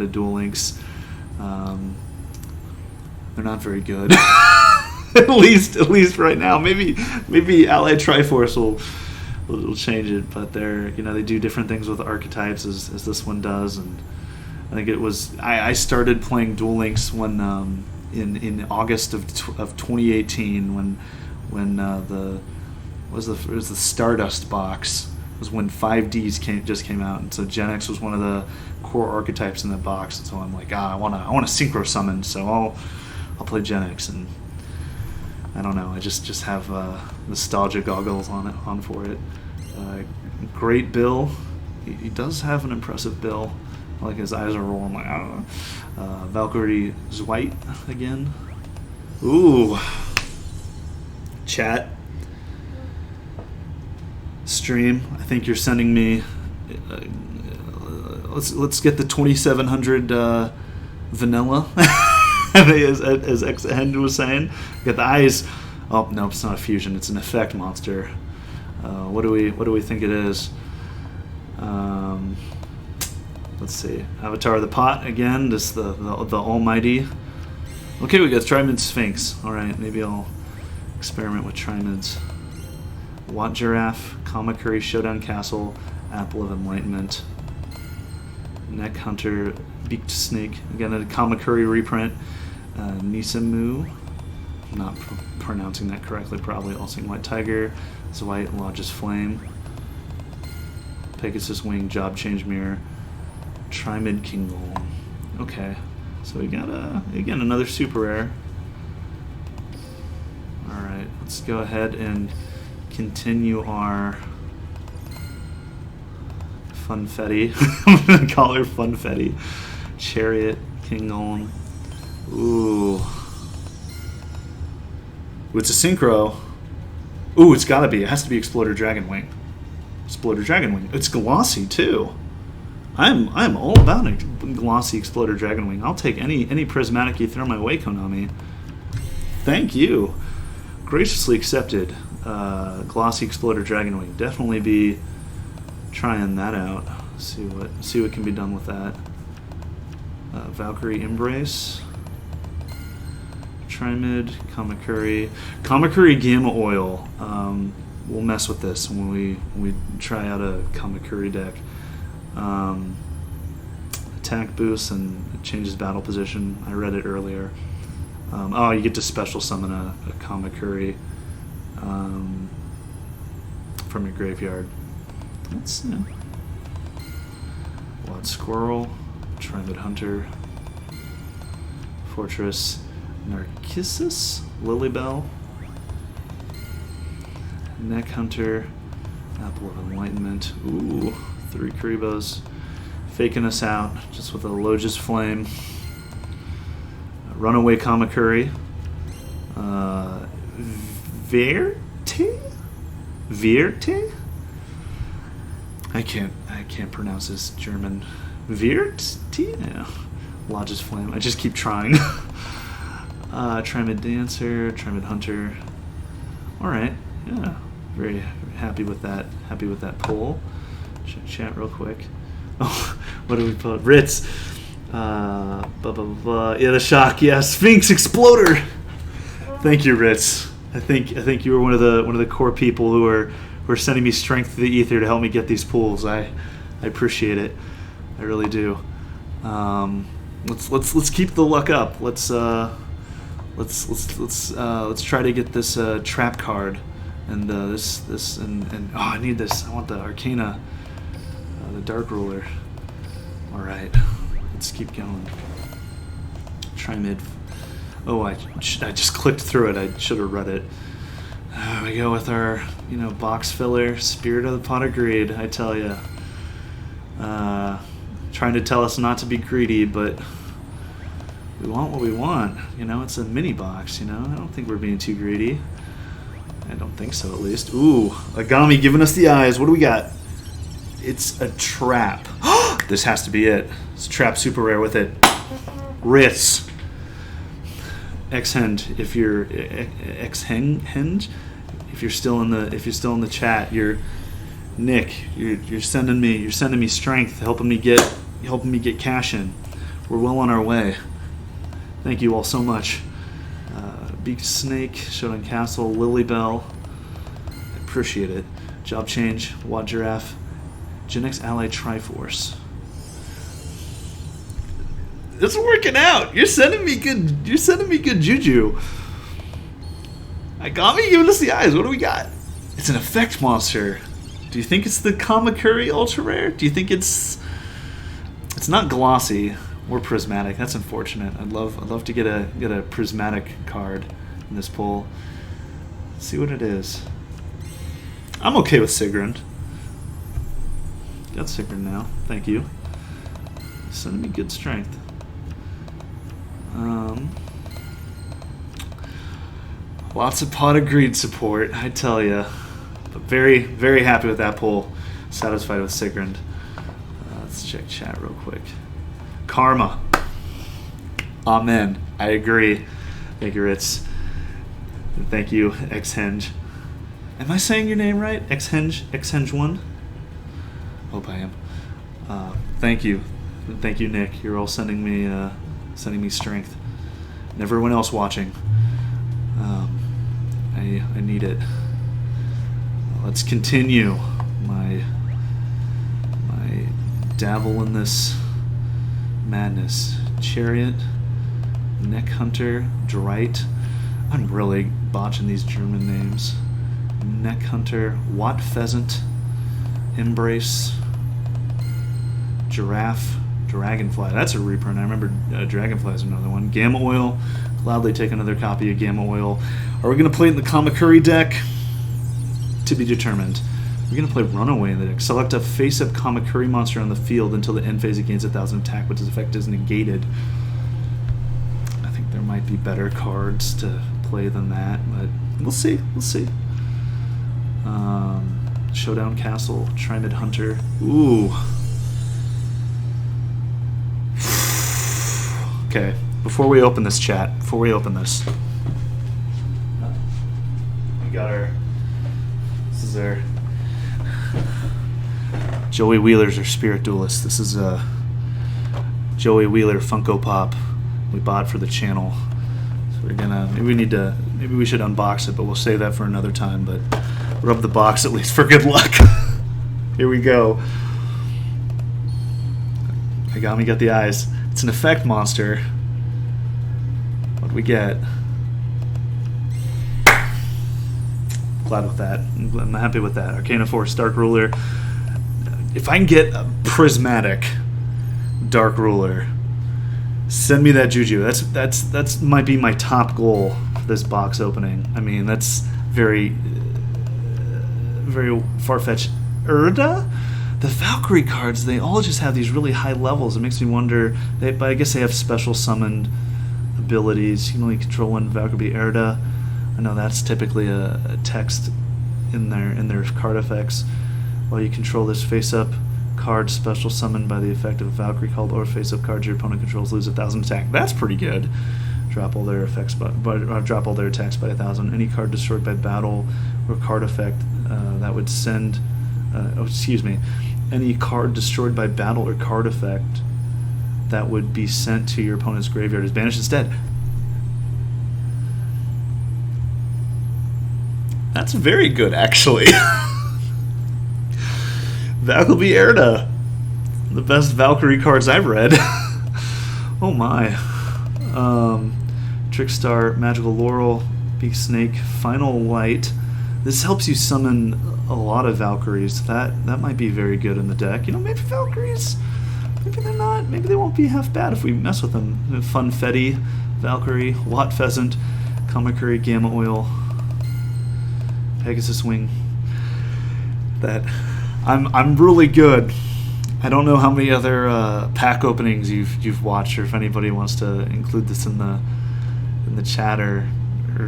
A: Duel Links. They're not very good. at least right now. Maybe Ally Triforce will change it, but they do different things with archetypes as this one does, and I think it was I started playing Duel Links when in August of 2018 when it was the Stardust box was when 5Ds just came out, and so Gen X was one of the core archetypes in that box, and so I'm like, I want to synchro summon, so I'll play Gen X, and I don't know, I just have nostalgia goggles on for it. Great Bill, he does have an impressive bill. Like his eyes are rolling. Like I don't know. Valkyrie Zweit again. Ooh. Chat. Stream. I think you're sending me. Let's get the 2700 vanilla. as X-Hen was saying. Get the eyes. Oh no, it's not a fusion. It's an effect monster. What do we think it is? Let's see. Avatar of the Pot again. This the almighty. Okay, we got Trimid Sphinx. All right, maybe I'll experiment with Trimids. Watt Giraffe, Kamakuri Showdown Castle, Apple of Enlightenment, Neck Hunter, Beaked Snake. Again, a Kamakuri reprint. Nisamu. I'm not pronouncing that correctly, probably. All-Seeing White Tiger, Zweit, Lodge's Flame, Pegasus Wing, Job Change Mirror, Trimid King Golem. Okay, so we got again another super rare. All right, let's go ahead and continue our Funfetti. I'm gonna call her Funfetti. Chariot, King Golem. Ooh. It's a synchro. Ooh, it's gotta be. It has to be Exploder Dragonwing. Exploder Dragonwing. It's glossy too. I'm all about a glossy Exploder Dragonwing. I'll take any prismatic you throw my way, Konami. Thank you. Graciously accepted. Glossy Exploder Dragonwing. Definitely be trying that out. See what can be done with that. Valkyrie Embrace. Trimid, Kamakuri Gamma Oil. We'll mess with this when we try out a Kamakuri deck. Attack boost and it changes battle position. I read it earlier. Oh, you get to special summon a Kamakuri from your graveyard. That's Wild Squirrel, Trimid Hunter, Fortress. Narcissus, Lilybell, Neck Hunter, Apple of Enlightenment. Ooh, 3 Karibos. Faking us out just with a Logis Flame. Runaway Kamakuri. Vierte? I can't pronounce this German. Vierte? Yeah. Logis Flame. I just keep trying. Trimid Dancer, Trimid Hunter. All right, yeah, very happy with that. Happy with that poll. Check chat real quick. Oh, what do we put? Ritz. Yeah, the shock. Yeah, Sphinx Exploder. Thank you, Ritz. I think you were one of the core people who are sending me strength to the ether to help me get these pools. I appreciate it. I really do. Let's keep the luck up. Let's try to get this trap card and this and oh, I need this. I want the Arcana, the Dark Ruler. All right, let's keep going. Trimid. Oh, I just clicked through it. I should have read it. We go with our box filler, Spirit of the Pot of Greed. I tell you, trying to tell us not to be greedy, but we want what we want. It's a mini box. I don't think we're being too greedy. I don't think so, at least. Ooh, Aigami giving us the eyes. What do we got? It's a trap. This has to be it. It's a trap super rare with it. Ritz. X-Hend, if you're X-Hend, if you're still in the chat, you're Nick. You're sending me strength, helping me get cash in. We're well on our way. Thank you all so much. Beaked Snake, Showdown Castle, Lilybell. I appreciate it. Job Change, Watt Giraffe, Gen X Ally Triforce. It's working out. You're sending me good juju. Aigami giving us the eyes. What do we got? It's an effect monster. Do you think it's the Kamakuri Ultra Rare? Do you think it's not glossy or prismatic? That's unfortunate. I'd love to get a prismatic card in this pull. Let's see what it is. I'm okay with Sigrun. Got Sigrun now. Thank you. Sending me good strength. Lots of Pot of Greed support, I tell you. But very, very happy with that pull. Satisfied with Sigrund. Let's check chat real quick. Karma. Amen. I agree. Thank you, Ritz. And thank you, Xhenge. Am I saying your name right? Xhenge? Xhenge1? Hope I am. Thank you. Thank you, Nick. You're all sending me strength. And everyone else watching. I need it. Let's continue my dabble in this madness. Chariot, Neck Hunter, Drite. I'm really botching these German names. Neck Hunter, Watt Pheasant, Embrace, Giraffe, Dragonfly. That's a reprint. I remember Dragonfly is another one. Gamma Oil. Gladly take another copy of Gamma Oil. Are we going to play it in the Kamakuri deck? To be determined. We're going to play Runaway in the deck. Select a face-up Kamakuri monster on the field until the end phase it gains 1,000 attack, but its effect is negated. I think there might be better cards to play than that, but we'll see. We'll see. Showdown Castle, Trimid Hunter. Ooh. Okay, before we open this chat, we got our, this is our, Joey Wheeler's our Spirit Duelist. This is a Joey Wheeler Funko Pop we bought for the channel. So we're gonna, maybe we should unbox it, but we'll save that for another time, but rub the box at least for good luck. Here we go. Aigami got the eyes. It's an effect monster. What do we get? Glad with that. I'm happy with that. Arcana Force, Dark Ruler. If I can get a prismatic Dark Ruler, send me that Juju. That's might be my top goal for this box opening. I mean, that's very far-fetched. Erda? The Valkyrie cards, they all just have these really high levels. It makes me wonder, but I guess they have special summoned abilities. You can only control one Valkyrie Erda. I know that's typically a text in their card effects. While you control this face-up card special summoned by the effect of a Valkyrie called or face-up cards your opponent controls lose 1,000 attack. That's pretty good. Drop all their effects drop all their attacks by 1,000. Any card destroyed by battle or card effect that would send. Any card destroyed by battle or card effect that would be sent to your opponent's graveyard is banished instead. That's very good, actually. Valkyrie Erda. The best Valkyrie cards I've read. Oh my. Trickstar, Magical Laurel, Beak Snake, Final Light. This helps you summon a lot of Valkyries. That might be very good in the deck. You know, maybe Valkyries, maybe they're not. Maybe they won't be half bad if we mess with them. Funfetti, Valkyrie, Watt Pheasant, Kamakuri, Gamma Oil, Pegasus Wing. That I'm really good. I don't know how many other pack openings you've watched, or if anybody wants to include this in the chat or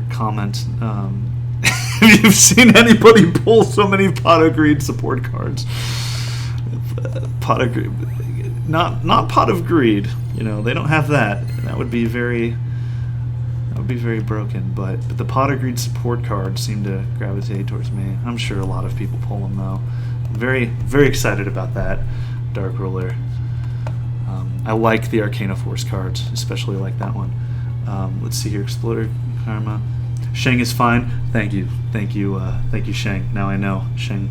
A: comment. If you've seen anybody pull so many Pot of Greed support cards. Pot of Greed, not Pot of Greed. You know, they don't have that. That would be very broken. But the Pot of Greed support cards seem to gravitate towards me. I'm sure a lot of people pull them though. I'm very, very excited about that Dark Ruler. I like the Arcana Force cards, especially like that one. Let's see here, Exploder Karma. Sheng is fine. Thank you, Sheng. Now I know, Sheng.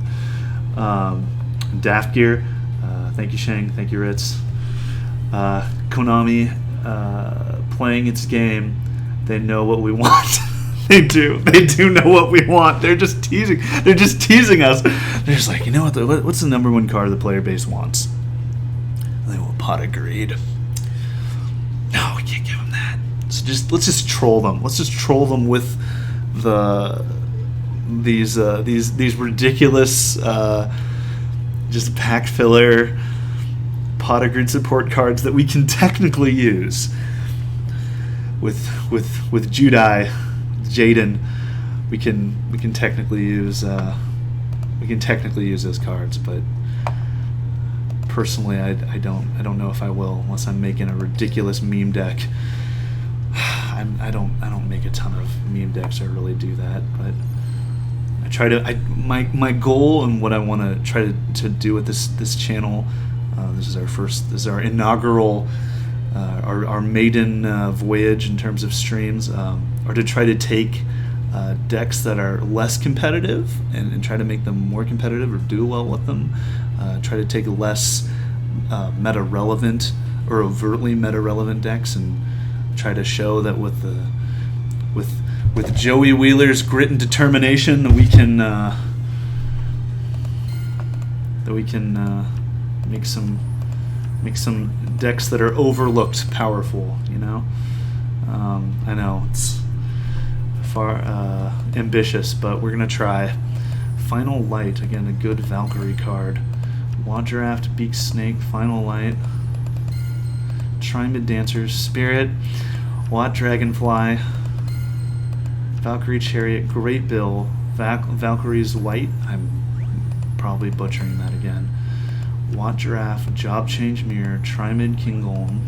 A: Daft Gear. Thank you, Sheng. Thank you, Ritz. Konami playing its game. They know what we want. They do know what we want. They're just teasing. They're just teasing us. They're just like, you know what? What's the number one card the player base wants? They want Pot of Greed. No, we can't give them that. So let's just troll them. Let's just troll them with these ridiculous just pack filler Pottergrid support cards that we can technically use. With Judai, Jaden, we can technically use those cards, but personally, I don't know if I will unless I'm making a ridiculous meme deck. I don't make a ton of meme decks. I really do that, but I try to. My goal and what I want to try to do with this channel. This is our inaugural, our maiden voyage in terms of streams, are to try to take decks that are less competitive and try to make them more competitive or do well with them. Try to take less meta relevant or overtly meta relevant decks and try to show that with Joey Wheeler's grit and determination, we can make some decks that are overlooked powerful. You know, I know it's far ambitious, but we're gonna try. Final Light, again, a good Valkyrie card. Wadraft, Beak Snake, Final Light, Trimid Dancers, Spirit, Watt Dragonfly, Valkyrie Chariot, Great Bill, Valkyrie's White, I'm probably butchering that again, Watt Giraffe, Job Change Mirror, Trimid King Golem,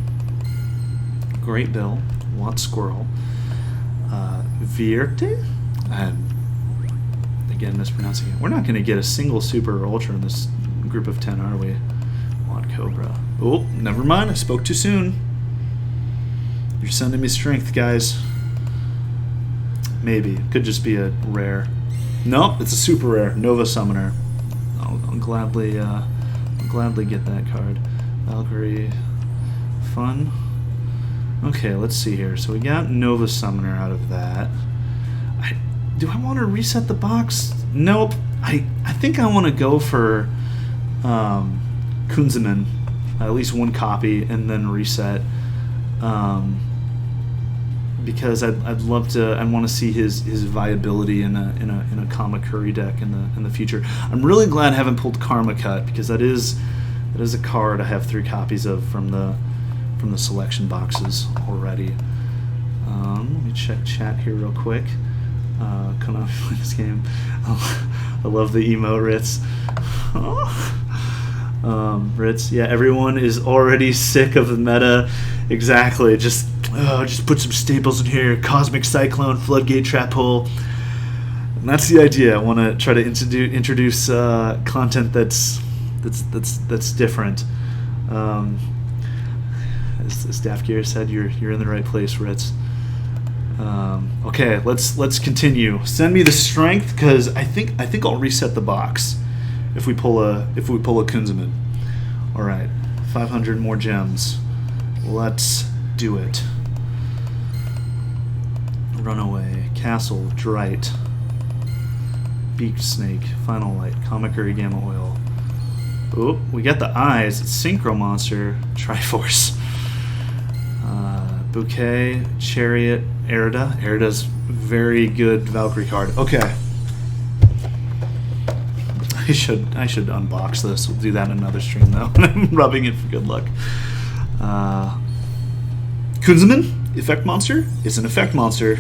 A: Great Bill, Watt Squirrel, Vierte? I'm again mispronouncing it. We're not going to get a single Super or Ultra in this group of 10, are we? Watt Cobra. Oh, never mind. I spoke too soon. You're sending me strength, guys. Maybe. Could just be a rare. Nope, it's a super rare. Nova Summoner. I'll gladly get that card. Valkyrie. Fun. Okay, let's see here. So we got Nova Summoner out of that. Do I want to reset the box? Nope. I think I want to go for Kunzeman, at least one copy, and then reset. Because I'd love to. I want to see his viability in a Kamakuri deck in the future. I'm really glad I haven't pulled Karma Cut, because that is a card I have 3 copies of from the selection boxes already. Let me check chat here real quick. Konami play this game. I love the emote, Ritz. Ritz, yeah, everyone is already sick of the meta. Exactly. Just put some staples in here. Cosmic Cyclone, Floodgate Trap Hole. And that's the idea. I want to try to introduce content that's different. As Daft Gear said, you're in the right place, Ritz. Okay, let's continue. Send me the strength, because I think I'll reset the box if we pull a Kunzeman. All right, 500 more gems. Let's do it. Runaway, Castle, Drite, Beak Snake, Final Light, Kamakuri Gamma Oil. Oop, we got the eyes. Synchro Monster, Triforce. Bouquet, Chariot, Erida. Erida's very good Valkyrie card. Okay. I should unbox this. We'll do that in another stream though. I'm rubbing it for good luck. Kunzeman, Effect Monster, is an Effect Monster.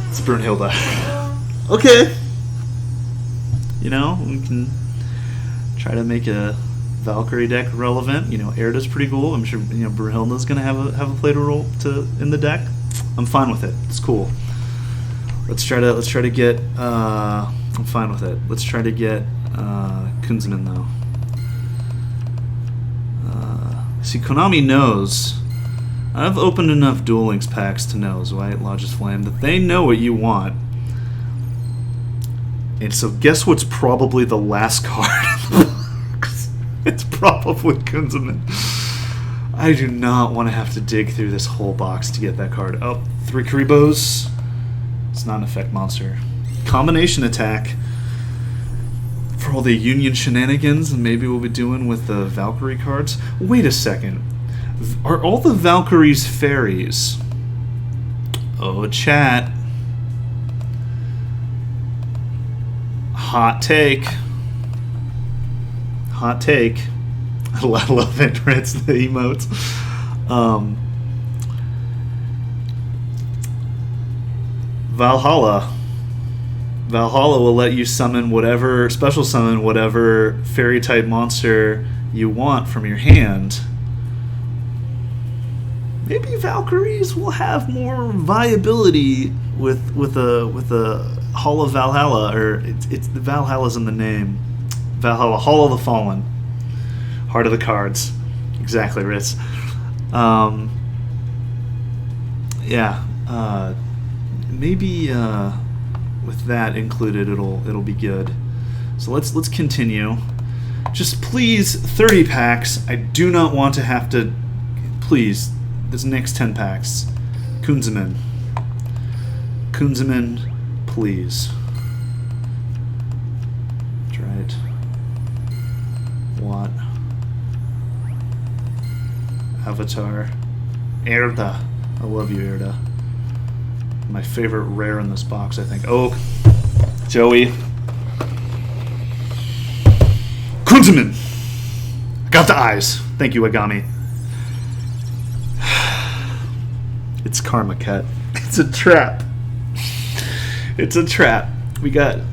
A: It's Brunhilde. Okay. You know, we can try to make a Valkyrie deck relevant. You know, Erida's pretty cool. I'm sure Brunhilde's gonna have a play role in the deck. I'm fine with it. It's cool. Let's try to get. I'm fine with it. Let's try to get Kunzeman though. See, Konami knows. I've opened enough Duel Links packs to know, right? Lodge's Flame, that they know what you want. And so, guess what's probably the last card in the box? It's probably Kunzeman. I do not want to have to dig through this whole box to get that card. Oh, 3 Karibos. It's not an Effect Monster. Combination Attack. For all the Union shenanigans and maybe we'll be doing with the Valkyrie cards. Wait a second. Are all the Valkyries fairies? Oh, chat. Hot take. Hot take. I love it. It's the emotes. Valhalla. Valhalla will let you summon whatever, special summon whatever fairy type monster you want from your hand. Maybe Valkyries will have more viability with a Hall of Valhalla, or it's the Valhalla's in the name. Valhalla, Hall of the Fallen, Heart of the Cards, exactly, Ritz. Maybe with that included, it'll be good. So let's continue. Just please, 30 packs. I do not want to have to. Please, this next 10 packs. Kunzeman, please. That's right. What? Avatar. Erda. I love you, Erda. My favorite rare in this box, I think. Oh, Joey. Kunzeman. I got the eyes. Thank you, Aigami. It's Karma Cut. It's a trap. It's a trap. We got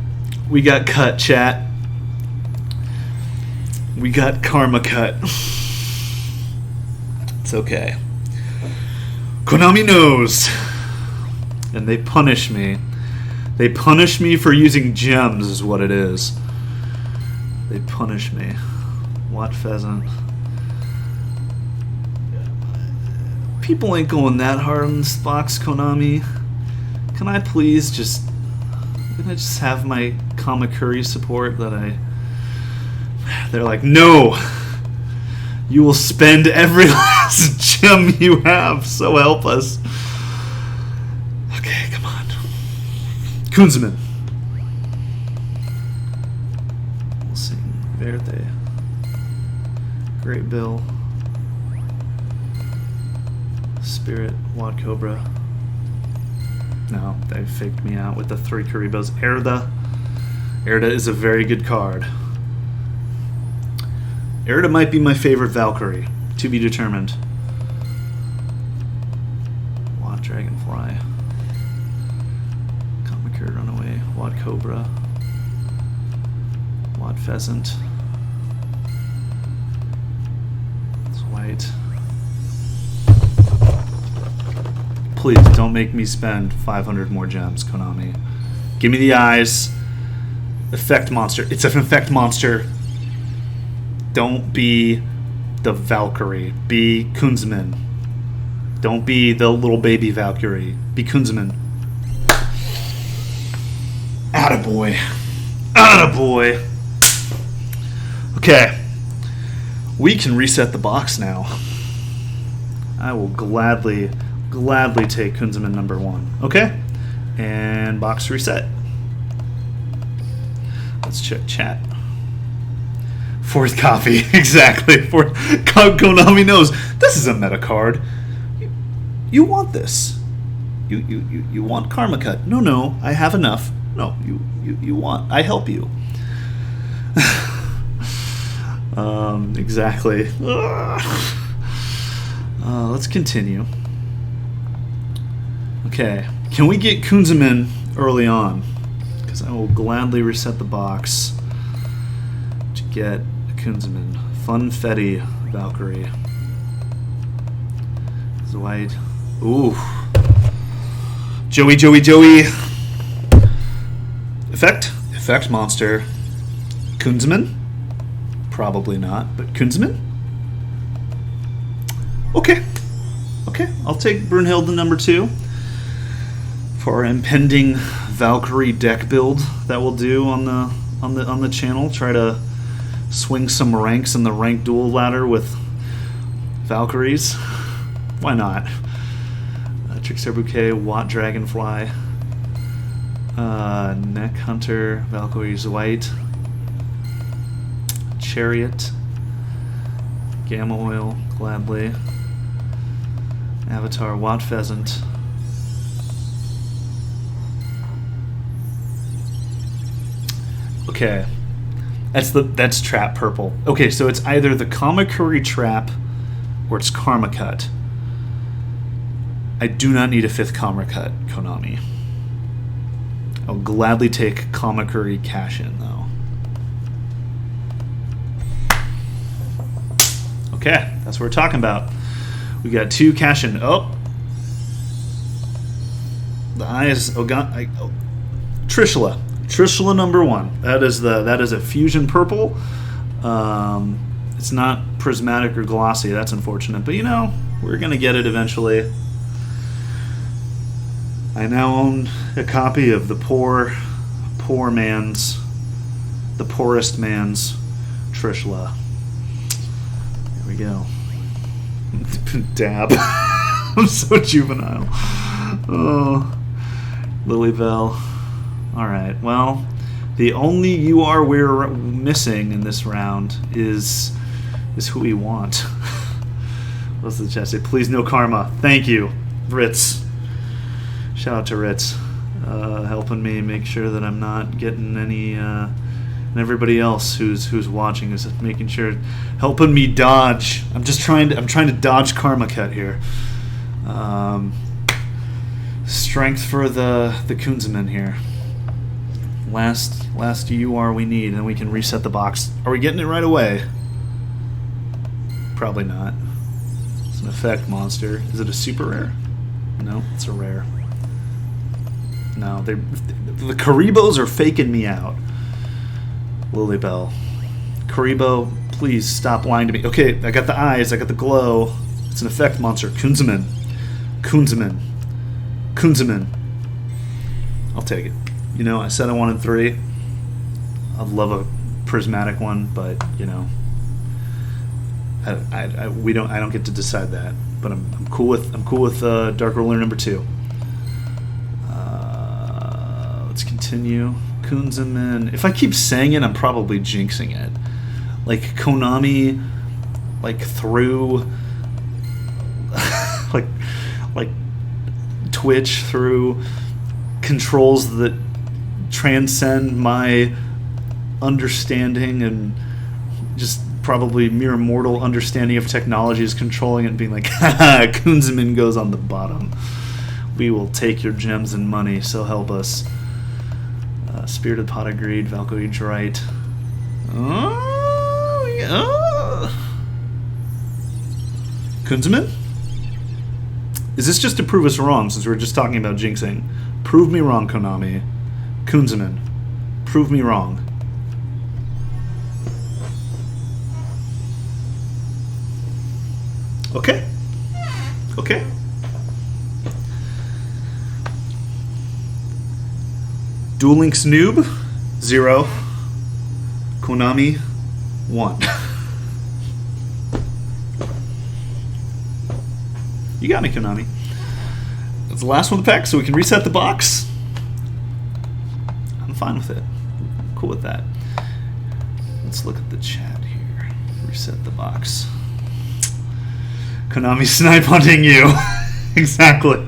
A: cut, chat. We got Karma Cut. It's okay. Konami knows. And they punish me. They punish me for using gems is what it is. They punish me. What pheasant? People ain't going that hard on this box, Konami. Can I please just have my Kamakuri support that they're like, no! You will spend every last gem you have, so help us. Okay, come on. Kunzeman. We'll see. Verde. Great Bill. Spirit. Wad Cobra. No, they faked me out with the 3 Kuribos. Erda. Erda is a very good card. Erda might be my favorite Valkyrie. To be determined. Wad Dragonfly. Kamakuri Runaway. Wad Cobra. Wad Pheasant. It's white. Please don't make me spend 500 more gems, Konami. Give me the eyes. Effect monster. It's an effect monster. Don't be the Valkyrie. Be Kunzeman. Don't be the little baby Valkyrie. Be Kunzeman. Attaboy. Attaboy. Okay. We can reset the box now. I will gladly take Kunzeman number 1. Okay? And box reset. Let's check chat. 4th copy. Exactly. Konami knows. This is a meta card. You want this. You want Karma Cut. No, I have enough. No, you want. I help you. Exactly. Let's continue. Okay. Can we get Kunzeman early on? Because I will gladly reset the box to get Kunzeman. Funfetti Valkyrie. White. Ooh. Joey. Effect monster. Kunzeman? Probably not, but Kunzeman? Okay. I'll take Brunhilde number 2 for our impending Valkyrie deck build that we'll do on the channel. Try to swing some ranks in the rank duel ladder with Valkyries. Why not? Trickster Bouquet, Watt Dragonfly, Neck Hunter, Valkyrie's White, Chariot, Gamma Oil, gladly, Avatar, Watt Pheasant, Okay. That's trap purple. Okay, so it's either the Kamakuri trap or it's Karma Cut. I do not need a 5th Karma Cut, Konami. I'll gladly take Kamakuri cash in though. Okay, that's what we're talking about. We got 2 cash in. Oh, the eyes. Trishula. Trishula number 1. That is a fusion purple. It's not prismatic or glossy. That's unfortunate, but you know we're gonna get it eventually. I now own a copy of the poorest man's Trishula. There we go. Dab. I'm so juvenile. Oh, Lilybell. All right. Well, the only UR we're missing in this round is who we want. What's the chat say? Please no karma. Thank you, Ritz. Shout out to Ritz, helping me make sure that I'm not getting any. And everybody else who's watching is making sure, helping me dodge. I'm trying to dodge Karma Cut here. Strength for the Kunzeman here. Last UR we need, and we can reset the box. Are we getting it right away? Probably not. It's an effect monster. Is it a super rare? No, it's a rare. No, the Karibos are faking me out. Lilybell. Karibo, please stop lying to me. Okay, I got the eyes, I got the glow. It's an effect monster. Kunzeman. I'll take it. You know, I said I wanted 3. I'd love a prismatic one, but you know, I don't get to decide that. But I'm cool with Dark Ruler number 2. Let's continue. Kunzeman. If I keep saying it, I'm probably jinxing it. Like Konami, like through, like Twitch through controls that transcend my understanding and just probably mere mortal understanding of technology is controlling it and being like, haha, Kunzeman goes on the bottom. We will take your gems and money, so help us. Spirited Pot of Greed, Valkyrie Drite. Oh, yeah. Kunzeman? Is this just to prove us wrong, since we were just talking about jinxing? Prove me wrong, Konami. Kunzeman. Prove me wrong. Okay. Okay. Duel Links Noob, 0. Konami, 1. You got me, Konami. That's the last one of the pack, so we can reset the box. I'm fine with it. I'm cool with that. Let's look at the chat here. Reset the box. Konami snipe hunting you. Exactly.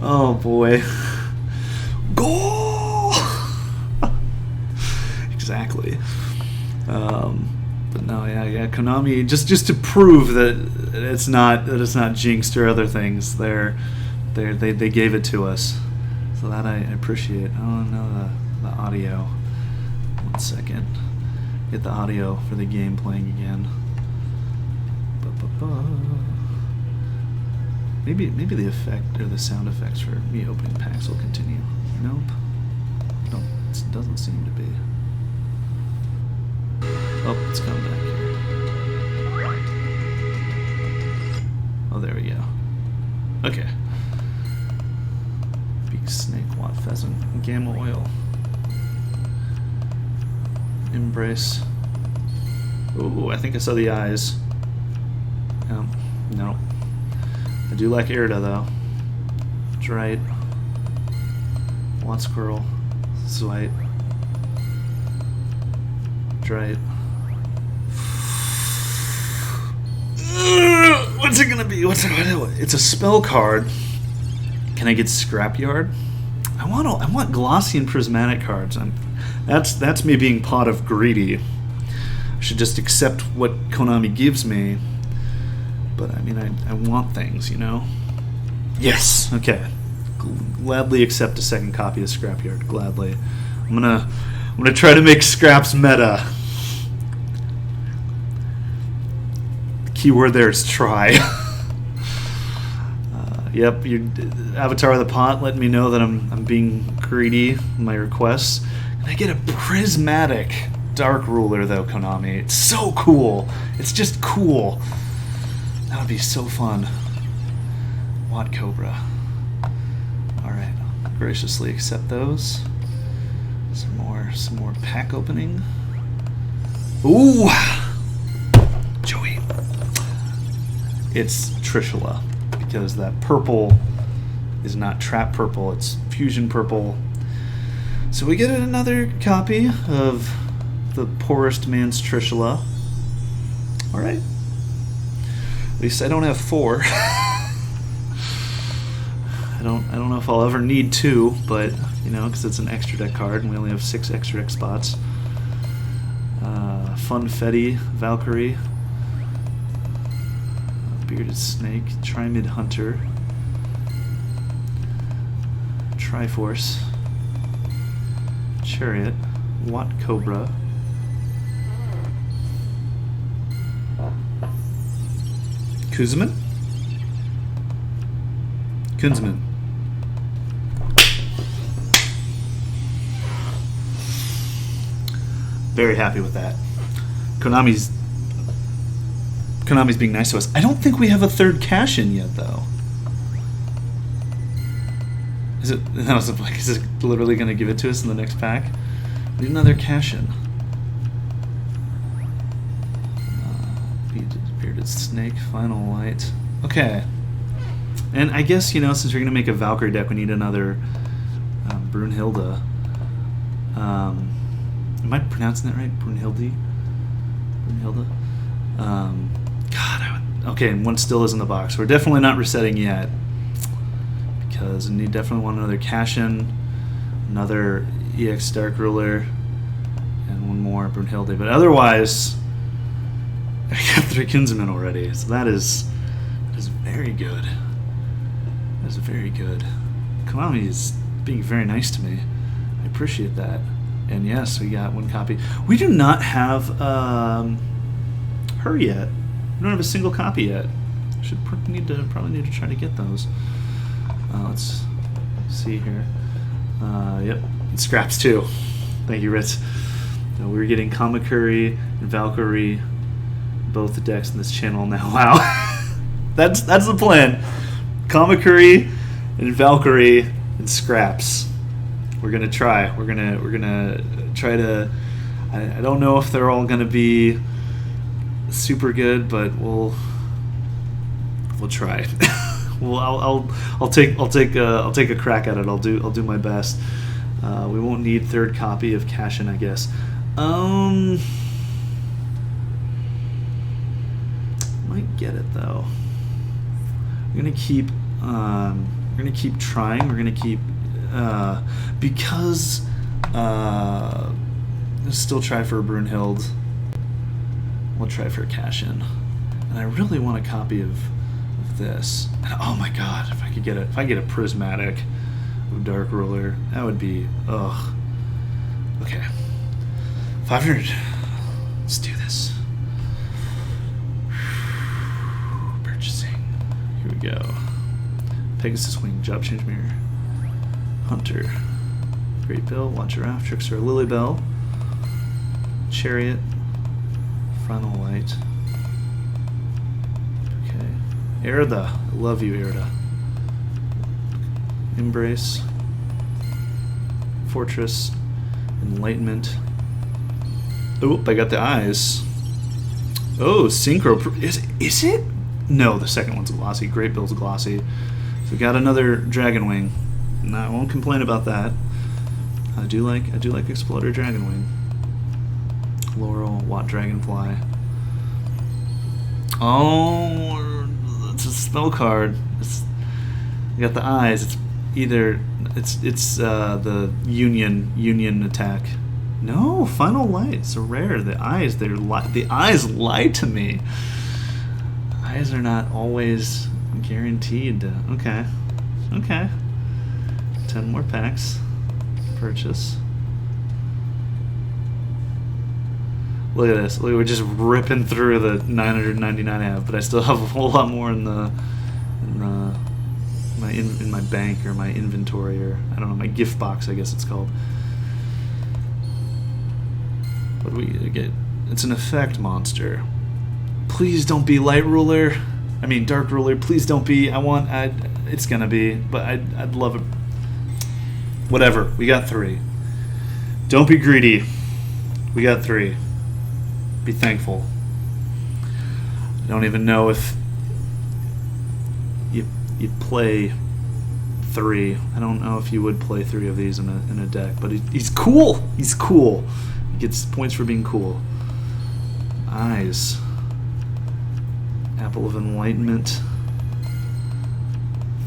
A: Oh boy. Go! Exactly. But no, yeah, Konami, just to prove that it's not jinxed or other things. They gave it to us, so that I appreciate. Oh no, the audio. 1 second. Get the audio for the game playing again. Maybe the effect or the sound effects for me opening packs will continue. Nope. No, it doesn't seem to be. Oh, it's coming back here. Oh, there we go. Okay. Big snake, watt pheasant, gamma oil. Embrace. Ooh, I think I saw the eyes. No. I do like Irida though. Drite. Watt squirrel. Zwite. Drite. What's it gonna be? It's a spell card. Can I get Scrapyard? I want glossy and prismatic cards. That's me being pot of greedy. I should just accept what Konami gives me. But I mean, I want things, you know? Yes! Okay. Gladly accept a second copy of Scrapyard. Gladly. I'm gonna try to make Scraps meta. The key word there is try. Yep, your Avatar of the Pot letting me know that I'm being greedy in my requests. And I get a prismatic Dark Ruler, though, Konami. It's so cool. It's just cool. That would be so fun. Watt Cobra. Alright, I'll graciously accept those. Some more pack opening. Ooh! Joey. It's Trishula. Because that purple is not trap purple, it's fusion purple. So we get another copy of the poorest man's Trishula. Alright. At least I don't have 4. I don't know if I'll ever need 2, but you know, because it's an extra deck card and we only have 6 extra deck spots. Funfetti, Valkyrie. Bearded Snake, Trimid Hunter, Triforce, Chariot, Watt Cobra, Kuzman? Kunzman. Very happy with that. Konami's being nice to us. I don't think we have a third cash-in yet, though. Is it? I was like, is it literally going to give it to us in the next pack? We need another cash-in. Bearded Snake, Final Light. Okay. And I guess, you know, since we're going to make a Valkyrie deck, we need another Brunhilde. Am I pronouncing that right? Brunhilde? Okay, and one still is in the box. We're definitely not resetting yet. Because we definitely want another cash-in, another EX Dark Ruler, and one more Brunhilde. But otherwise, I got 3 Kinsmen already. So that is very good. That is very good. Konami is being very nice to me. I appreciate that. And yes, we got 1 copy. We do not have her yet. We don't have a single copy yet. Probably need to try to get those. Let's see here. Yep, it Scraps too. Thank you, Ritz. We were getting Kamakuri and Valkyrie, both the decks in this channel now. Wow, that's the plan. Kamakuri and Valkyrie and Scraps. We're gonna try. We're gonna try to. I don't know if they're all gonna be super good, but we'll try. Well, I'll take a crack at it. I'll do my best. We won't need third copy of Cash-In, I guess. Might get it though. We're gonna keep trying. We're gonna keep because still try for a Brunhild. We'll try for a Cash-In, and I really want a copy of this. And, oh my God! If I could get it, if I get a prismatic Dark Ruler, that would be ugh. Okay, 500. Let's do this. Purchasing. Here we go. Pegasus Wing, Job Change Mirror, Hunter, Great Bill, Watch Giraffe, Trickster, Lilybell, Chariot, Final Light. Okay, Erda, I love you, Erda. Embrace, Fortress, Enlightenment. Oop, I got the eyes. Oh, Synchro. Is it? No, the second one's glossy. Great Bill's glossy. So we got another Dragon Wing. No, I won't complain about that. I do like Exploder Dragon Wing. Laurel, Watt Dragonfly. Oh, it's a spell card. You got the eyes. It's either it's the Union attack. No, Final Light. It's a rare. The eyes, the eyes lie to me. Eyes are not always guaranteed. Okay. Okay. 10 more packs. Purchase. Look at this. Look, we're just ripping through the 999 I have, but I still have a whole lot more in my bank or my inventory, or I don't know, my gift box, I guess it's called. What do we get? It's an effect monster. Please don't be Light Ruler. I mean Dark Ruler. Please don't be. It's gonna be, but I'd love it. Whatever. We got 3. Don't be greedy. We got 3. Be thankful. I don't even know if you play 3. I don't know if you would play 3 of these in a deck, but he's cool. He's cool. He gets points for being cool. Eyes. Apple of Enlightenment.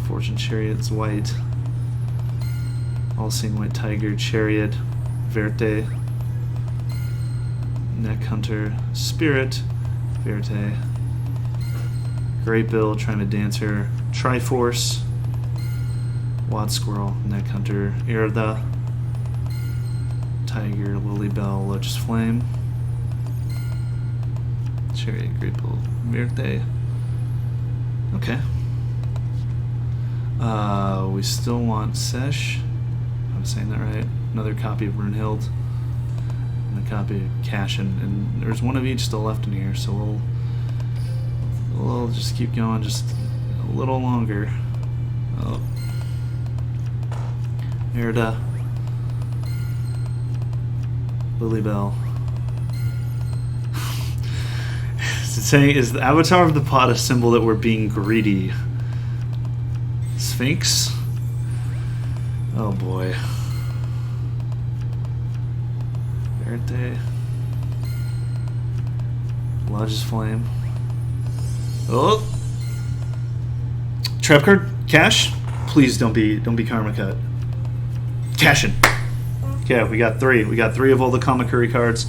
A: Fortune Chariot's white. All-Seeing White Tiger, Chariot, Verte. Neck Hunter, Spirit, Verte. Great Bill, Trying to Dancer, Triforce, Wad Squirrel, Neck Hunter, Irda, Tiger, Lily Bell, Lotus Flame, Chariot, Great Bill, Verte. Okay. We still want Sesh. I'm saying that right. Another copy of Brunhild. And a copy of Cashin, and there's one of each still left in here, so we'll just keep going just a little longer. Oh. Erda. Lilybell. It's saying, is the avatar of the pot a symbol that we're being greedy? Sphinx? Oh boy. Verte. Lodge's Flame. Oh! Trap card? Cash? Please don't be Karma Cut. Cashin. Okay, we got 3. We got 3 of all the Kamakuri cards.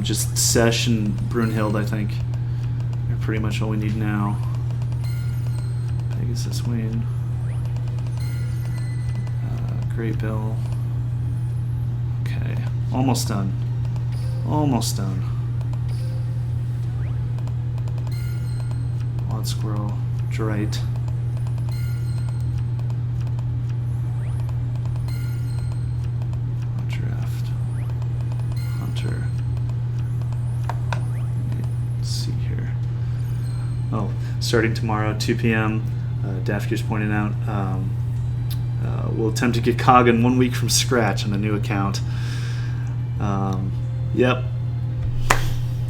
A: Just Sesh and Brunhild, I think, are pretty much all we need now. Pegasus Wing. Great Bill. Okay. Almost done. Almost done. Wad Squirrel. Drite. Draft. Hunter. Let's see here. Oh, starting tomorrow, 2 p.m. Dafkir's pointing out. We'll attempt to get Kagan 1 week from scratch on a new account. Yep.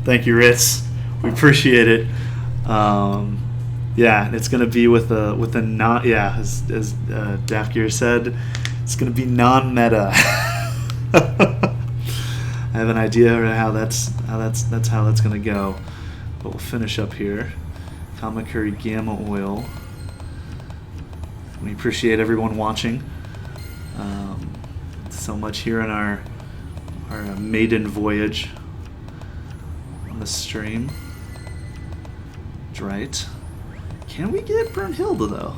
A: Thank you, Ritz. We appreciate it. Yeah, it's gonna be with a non, yeah, as Dafkir said, it's gonna be non-meta. I have an idea of how that's gonna go, but we'll finish up here. Kamakuri Gamma Oil. We appreciate everyone watching so much here in our maiden voyage on the stream. Drite. Can we get Brunhilde though?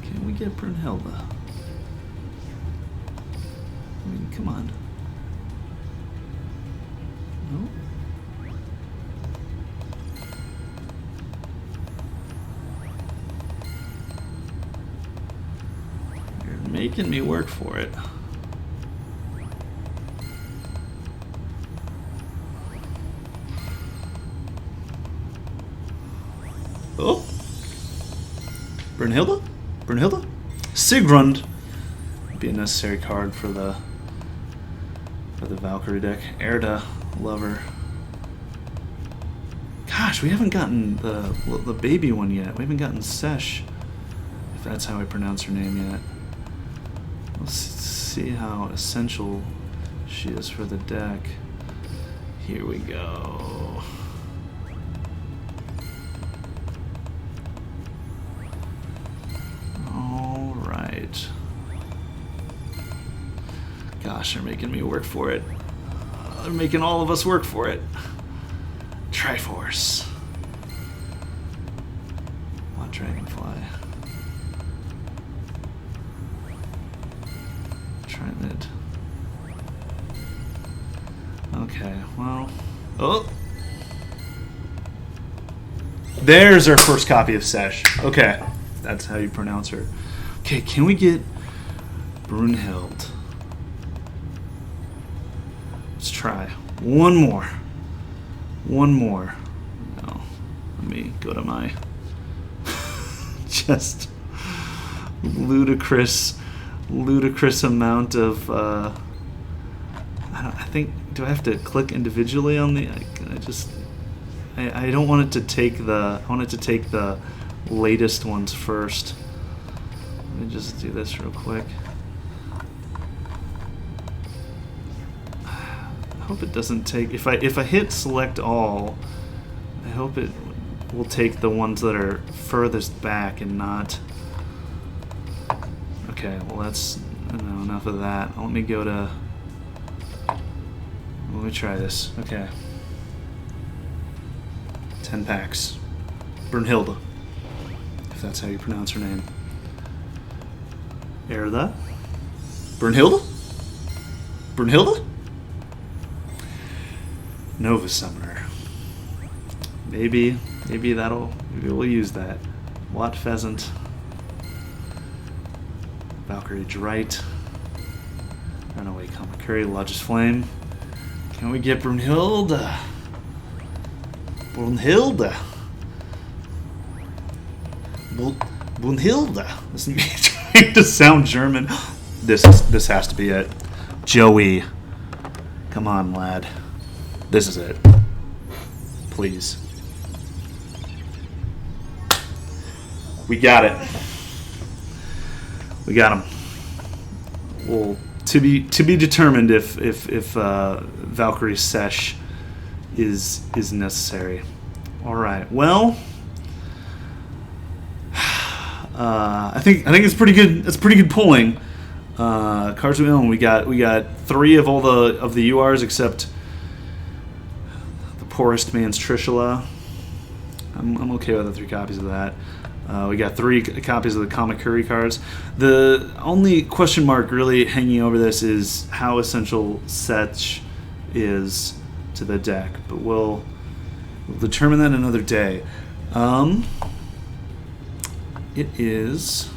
A: Can we get Brunhilde? I mean, come on. No? You're making me work for it. Oh, Brunhilde? Brunhilde? Sigrund would be a necessary card for the Valkyrie deck. Erda, Lover. Gosh, we haven't gotten the baby one yet. We haven't gotten Sesh, if that's how I pronounce her name yet. Let's see how essential she is for the deck. Here we go. Alright. Gosh, they're making me work for it. They're making all of us work for it. Triforce. What Dragonfly? Trinid. Okay, well... Oh! There's our first copy of Sesh. Okay, that's how you pronounce her. Okay, can we get Brunhild? Let's try. One more. One more. No. Let me go to my just ludicrous amount of I think, do I have to click individually on the I don't want it to take the latest ones first. Let me just do this real quick. I hope it doesn't take, if I hit select all, I hope it will take the ones that are furthest back and not. Okay, well that's enough of that. Let me go to, let me try this. Okay. 10 packs. Brunhilde, if that's how you pronounce her name. Erda? Brunhilde? Brunhilde? Nova Summoner. Maybe we'll use that. Watt Pheasant. Valkyrie Drite. Runaway Kamakuri, Lodge's Flame. Can we get Brunhilde? Brunhilde. Brunhilde. This is me trying to sound German. This has to be it. Joey. Come on, lad. This is it. Please. We got it. We got him. Well, to be determined if Valkyrie Sesh is necessary. All right. Well, I think it's pretty good. It's pretty good pulling. Cards we own. We got 3 of all the URs except the poorest man's Trishula. I'm okay with the 3 copies of that. We got 3 copies of the Kamakuri cards. The only question mark really hanging over this is how essential Sesh is to the deck, but we'll determine that another day. It's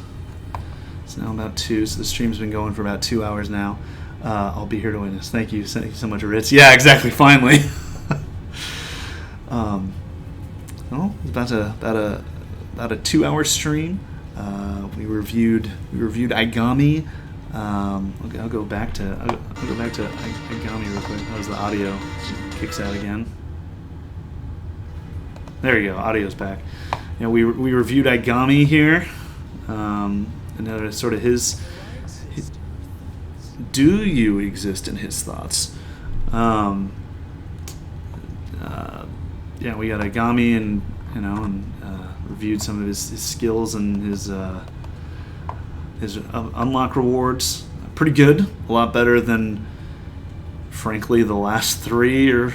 A: now about 2, so the stream's been going for about 2 hours now. I'll be here to witness. Thank you so much, Ritz. Yeah, exactly. Finally. Well, it's about a 2-hour stream. We reviewed Aigami. I'll go back to Aigami real quick. That was the audio. Kicks out again. There you go. Audio's back. You know, we reviewed Aigami here. And sort of his. Do you exist in his thoughts? Yeah, we got Aigami and reviewed some of his skills and his unlock rewards. Pretty good. A lot better than, frankly, the last 3 or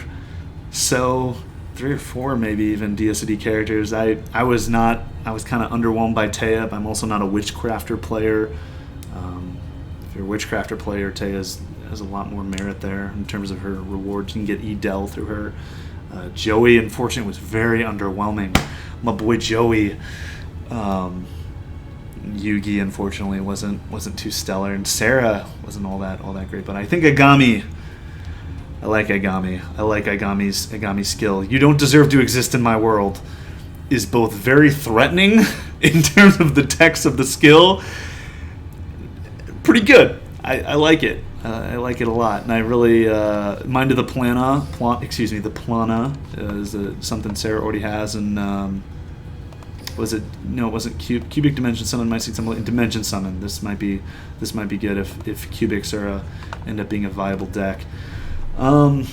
A: so, 3 or 4 maybe even DSD characters. I was kind of underwhelmed by Taya. I'm also not a Witchcrafter player. If you're a Witchcrafter player, Taya has a lot more merit there in terms of her rewards. You can get Edel through her. Joey, unfortunately, was very underwhelming. My boy Joey. Yugi, unfortunately, wasn't too stellar, and Sarah wasn't all that great. But I think Aigami. I like Aigami. I like Aigami's skill. You don't deserve to exist in my world is both very threatening in terms of the text of the skill. Pretty good. I like it. I like it a lot, and I really Mind of the Plana. The Plana is something Sarah already has, and was it? No, it wasn't. Cubic Dimension Summon might see something. Dimension Summon. This might be good if cubics are end up being a viable deck. Was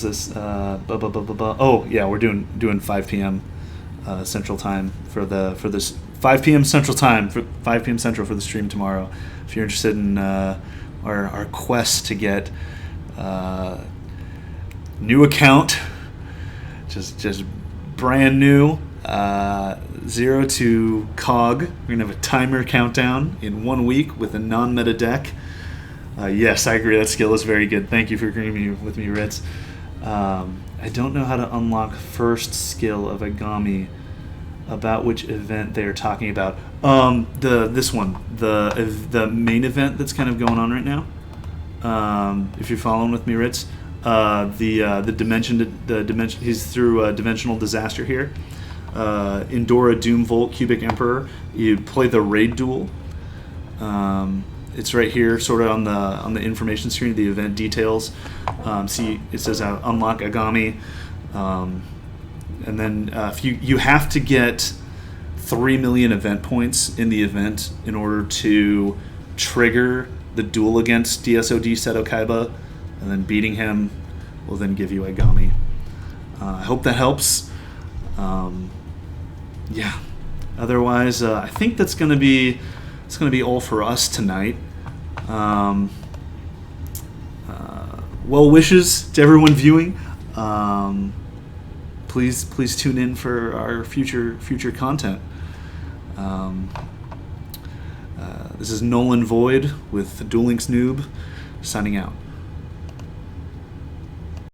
A: this? Oh yeah, we're doing 5 p.m. Central Time for this 5 p.m. Central Time, for 5 p.m. Central for the stream tomorrow. If you're interested in our quest to get new account, just brand new, 0 to COG. We're gonna have a timer countdown in 1 week with a non-meta deck. Yes, I agree. That skill is very good. Thank you for agreeing with me, Ritz. I don't know how to unlock first skill of Aigami. About which event they're talking about? This one, the main event that's kind of going on right now. If you're following with me, Ritz, the dimension. He's through dimensional disaster here. Endora Doomvolt Cubic Emperor. You play the raid duel. It's right here, sort of on the information screen, the event details. See, it says unlock Aigami, and then if you have to get 3 million event points in the event in order to trigger the duel against DSOD Seto Kaiba, and then beating him will then give you Aigami. I hope that helps. Yeah. Otherwise, I think that's gonna be all for us tonight. Well wishes to everyone viewing. Please tune in for our future content. This is Nolan Void with Duel Links Noob signing out.